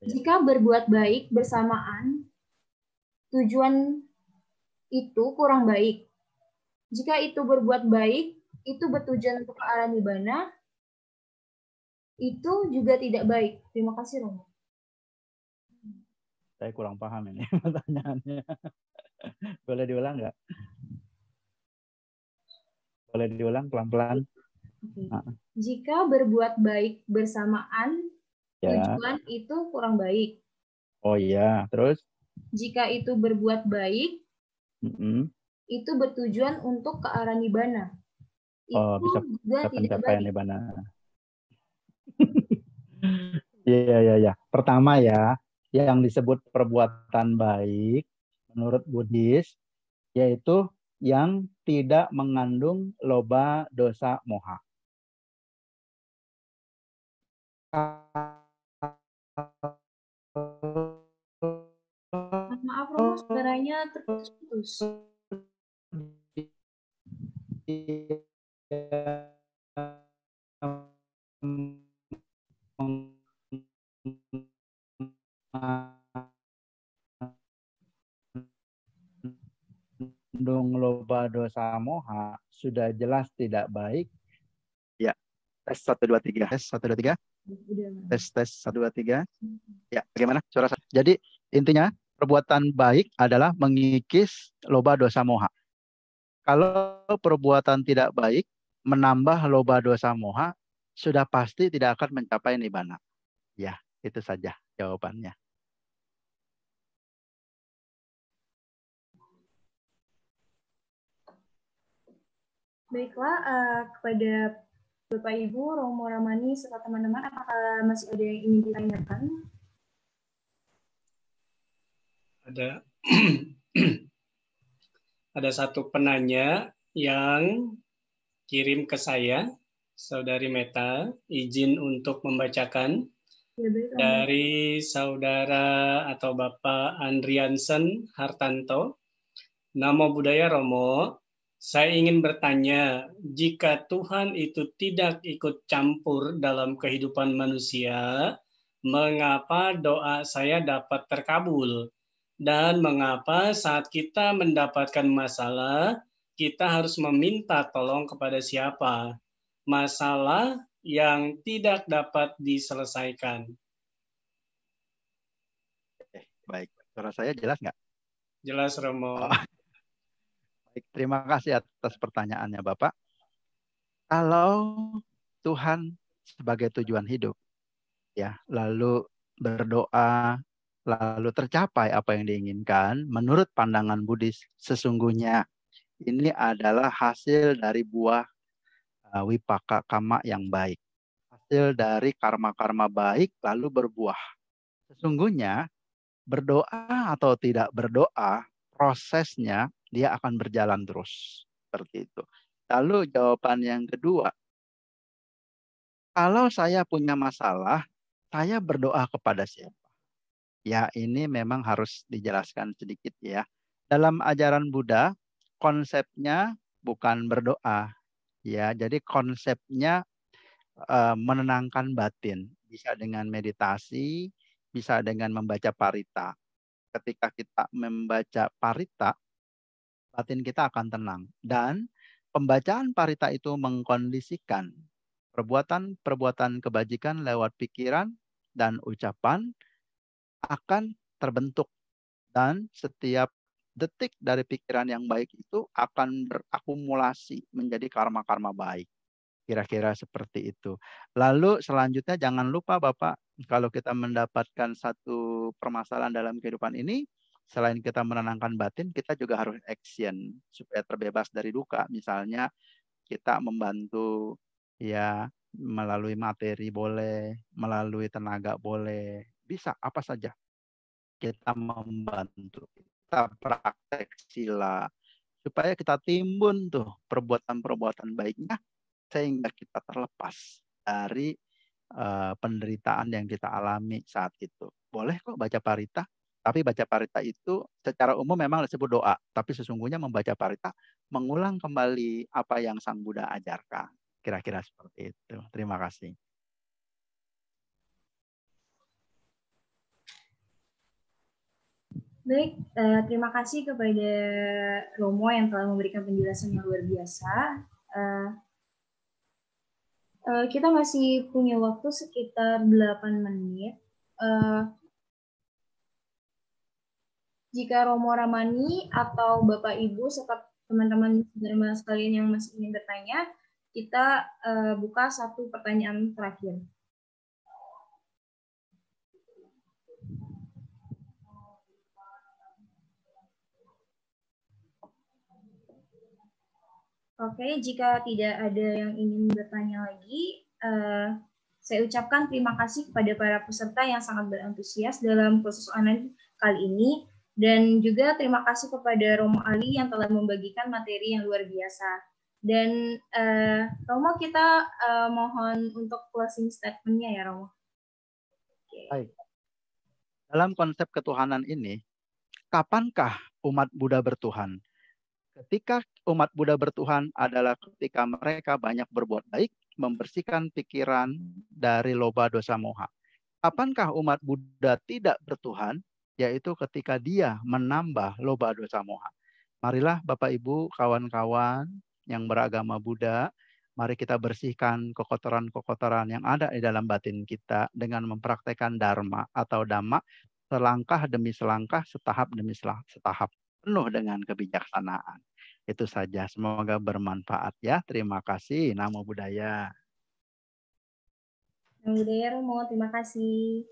Jika berbuat baik bersamaan, tujuan itu kurang baik. Jika itu berbuat baik, itu bertujuan untuk ke arah nirvana, itu juga tidak baik. Terima kasih Romo. Saya kurang paham ini pertanyaannya. Boleh diulang nggak? Boleh diulang pelan-pelan? Okay. Jika berbuat baik bersamaan, ya. Tujuan itu kurang baik. Oh iya, terus? Jika itu berbuat baik, itu bertujuan untuk ke arah nirvana. Oh, itu bisa pencapaian nirvana. Iya. Pertama ya, yang disebut perbuatan baik menurut Buddhis yaitu yang tidak mengandung loba, dosa, moha. Maaf Romo, suaranya terputus-putus. Mengandung loba, dosa, moha sudah jelas tidak baik. Ya, tes 1 2 3. Tes 1 2 3. Tes 1 2 3. Ya, bagaimana suara saya? Jadi intinya perbuatan baik adalah mengikis loba, dosa, moha. Kalau perbuatan tidak baik menambah loba, dosa, moha, sudah pasti tidak akan mencapai nirvana. Ya, itu saja jawabannya. Baiklah, kepada Bapak Ibu, Romo Ramani, serta teman-teman, apakah masih ada yang ingin ditanyakan? Ada satu penanya yang kirim ke saya, Saudari Meta, izin untuk membacakan. Dari Saudara atau Bapak Andriansen Hartanto. Namo Buddhaya Romo, saya ingin bertanya, jika Tuhan itu tidak ikut campur dalam kehidupan manusia, mengapa doa saya dapat terkabul? Dan mengapa saat kita mendapatkan masalah, kita harus meminta tolong kepada siapa? Masalah yang tidak dapat diselesaikan. Baik, suara saya jelas nggak? Jelas, Romo. Baik, terima kasih atas pertanyaannya, Bapak. Kalau Tuhan sebagai tujuan hidup, ya, lalu berdoa, lalu tercapai apa yang diinginkan, menurut pandangan Buddhis, sesungguhnya ini adalah hasil dari buah wipaka kama yang baik. Hasil dari karma-karma baik lalu berbuah. Sesungguhnya berdoa atau tidak berdoa, prosesnya dia akan berjalan terus. Seperti itu. Lalu jawaban yang kedua, kalau saya punya masalah, saya berdoa kepada siapa? Ya, ini memang harus dijelaskan sedikit ya. Dalam ajaran Buddha, konsepnya bukan berdoa. Ya, jadi konsepnya menenangkan batin. Bisa dengan meditasi, bisa dengan membaca parita. Ketika kita membaca parita, batin kita akan tenang. Dan pembacaan parita itu mengkondisikan perbuatan-perbuatan kebajikan lewat pikiran dan ucapan akan terbentuk. Dan setiap detik dari pikiran yang baik itu akan berakumulasi menjadi karma-karma baik. Kira-kira seperti itu. Lalu selanjutnya jangan lupa Bapak, kalau kita mendapatkan satu permasalahan dalam kehidupan ini, selain kita menenangkan batin, kita juga harus action supaya terbebas dari duka. Misalnya kita membantu ya melalui materi boleh, melalui tenaga boleh, bisa apa saja. kita membantu, kita praktek sila, supaya kita timbun tuh perbuatan-perbuatan baiknya, sehingga kita terlepas dari penderitaan yang kita alami saat itu. Boleh kok baca parita, tapi baca parita itu secara umum memang disebut doa, tapi sesungguhnya membaca parita mengulang kembali apa yang Sang Buddha ajarkan. Kira-kira seperti itu. Terima kasih. Baik, terima kasih kepada Romo yang telah memberikan penjelasan yang luar biasa. Kita masih punya waktu sekitar 8 menit. Jika Romo Ramani atau Bapak Ibu serta teman-teman saudara sekalian yang masih ingin bertanya, kita buka satu pertanyaan terakhir. Oke, jika tidak ada yang ingin bertanya lagi, saya ucapkan terima kasih kepada para peserta yang sangat berantusias dalam kursus online kali ini, dan juga terima kasih kepada Romo Ali yang telah membagikan materi yang luar biasa. Dan Romo, kita mohon untuk closing statement-nya ya, Romo. Baik. Dalam konsep ketuhanan ini, kapankah umat Buddha bertuhan? Ketika umat Buddha bertuhan adalah ketika mereka banyak berbuat baik, membersihkan pikiran dari loba dosa moha. Kapankah umat Buddha tidak bertuhan? Yaitu ketika dia menambah loba dosa moha. Marilah Bapak Ibu, kawan-kawan yang beragama Buddha, mari kita bersihkan kekotoran-kekotoran yang ada di dalam batin kita dengan mempraktekkan dharma atau dhamma selangkah demi selangkah, setahap demi setahap, penuh dengan kebijaksanaan. Itu saja, semoga bermanfaat ya. Terima kasih. Namo Buddhaya. Namo Buddhaya, Romo. Terima kasih.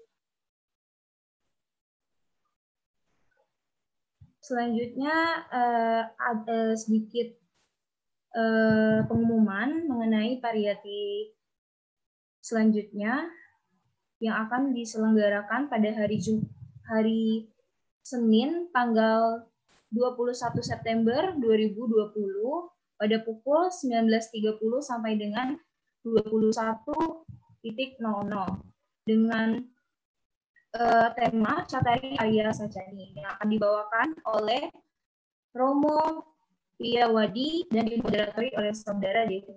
Selanjutnya ada sedikit pengumuman mengenai pariyati selanjutnya yang akan diselenggarakan pada hari Senin tanggal 21 September 2020 pada pukul 19.30 sampai dengan 21.00 dengan tema Catari Arya Sacani yang akan dibawakan oleh Romo Priyawadi dan dimoderatori oleh Saudara Devi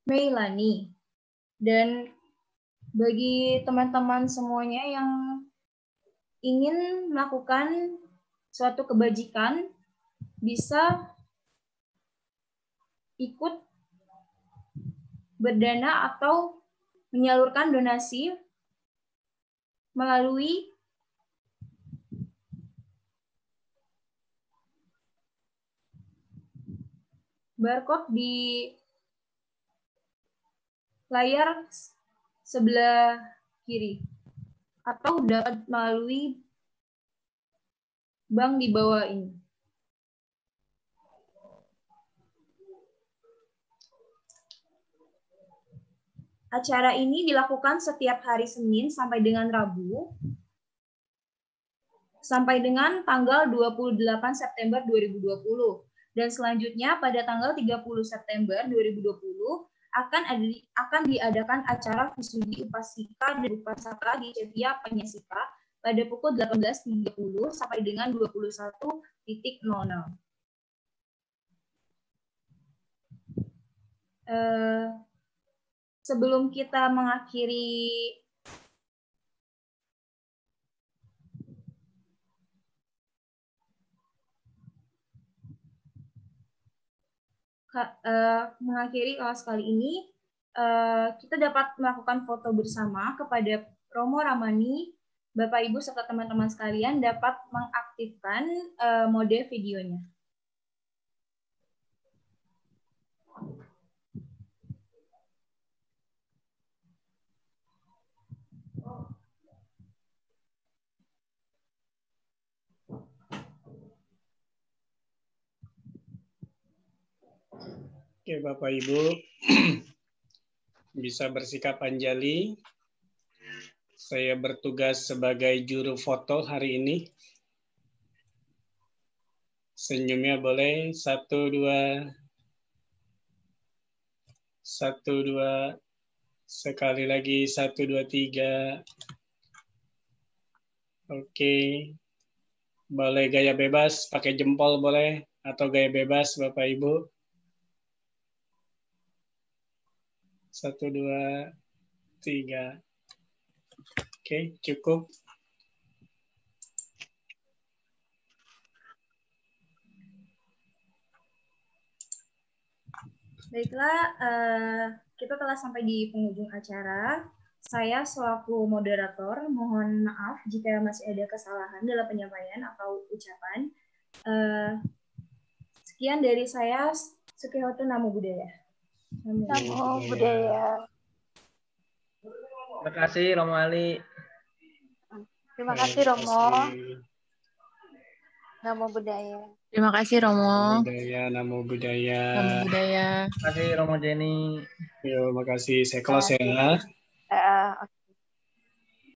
Meilani. Dan bagi teman-teman semuanya yang ingin melakukan suatu kebajikan, bisa ikut berdana atau menyalurkan donasi melalui barcode di layar sebelah kiri atau dapat melalui bank di bawah ini. Acara ini dilakukan setiap hari Senin sampai dengan Rabu sampai dengan tanggal 28 September 2020. Dan selanjutnya pada tanggal 30 September 2020 akan diadakan acara Visudi Upasika dan Upasaka di Cetia Panyasika pada pukul 18.30 sampai dengan 21.00. Sebelum kita mengakhiri kelas kali ini, kita dapat melakukan foto bersama. Kepada Romo Ramani, Bapak Ibu serta teman-teman sekalian dapat mengaktifkan mode videonya. Oke, Bapak Ibu bisa bersikap anjali Saya bertugas sebagai juru foto hari ini. Senyumnya boleh 1, 2. 1, 2. Sekali lagi 1, 2, 3. Oke. Boleh gaya bebas, pakai jempol boleh, atau gaya bebas Bapak Ibu. 1, 2, 3. Oke, cukup. Baiklah, kita telah sampai di penghujung acara. Saya selaku moderator mohon maaf jika masih ada kesalahan dalam penyampaian atau ucapan. Sekian dari saya, Sukihoto Namo Buddhaya. Namo Buddhaya. Terima kasih Romo Ali. Terima kasih Romo. Namo Buddhaya. Terima kasih Romo. Namo Buddhaya. Namo Buddhaya. Terima kasih Romo Jenny. Terima kasih. Saya close ya.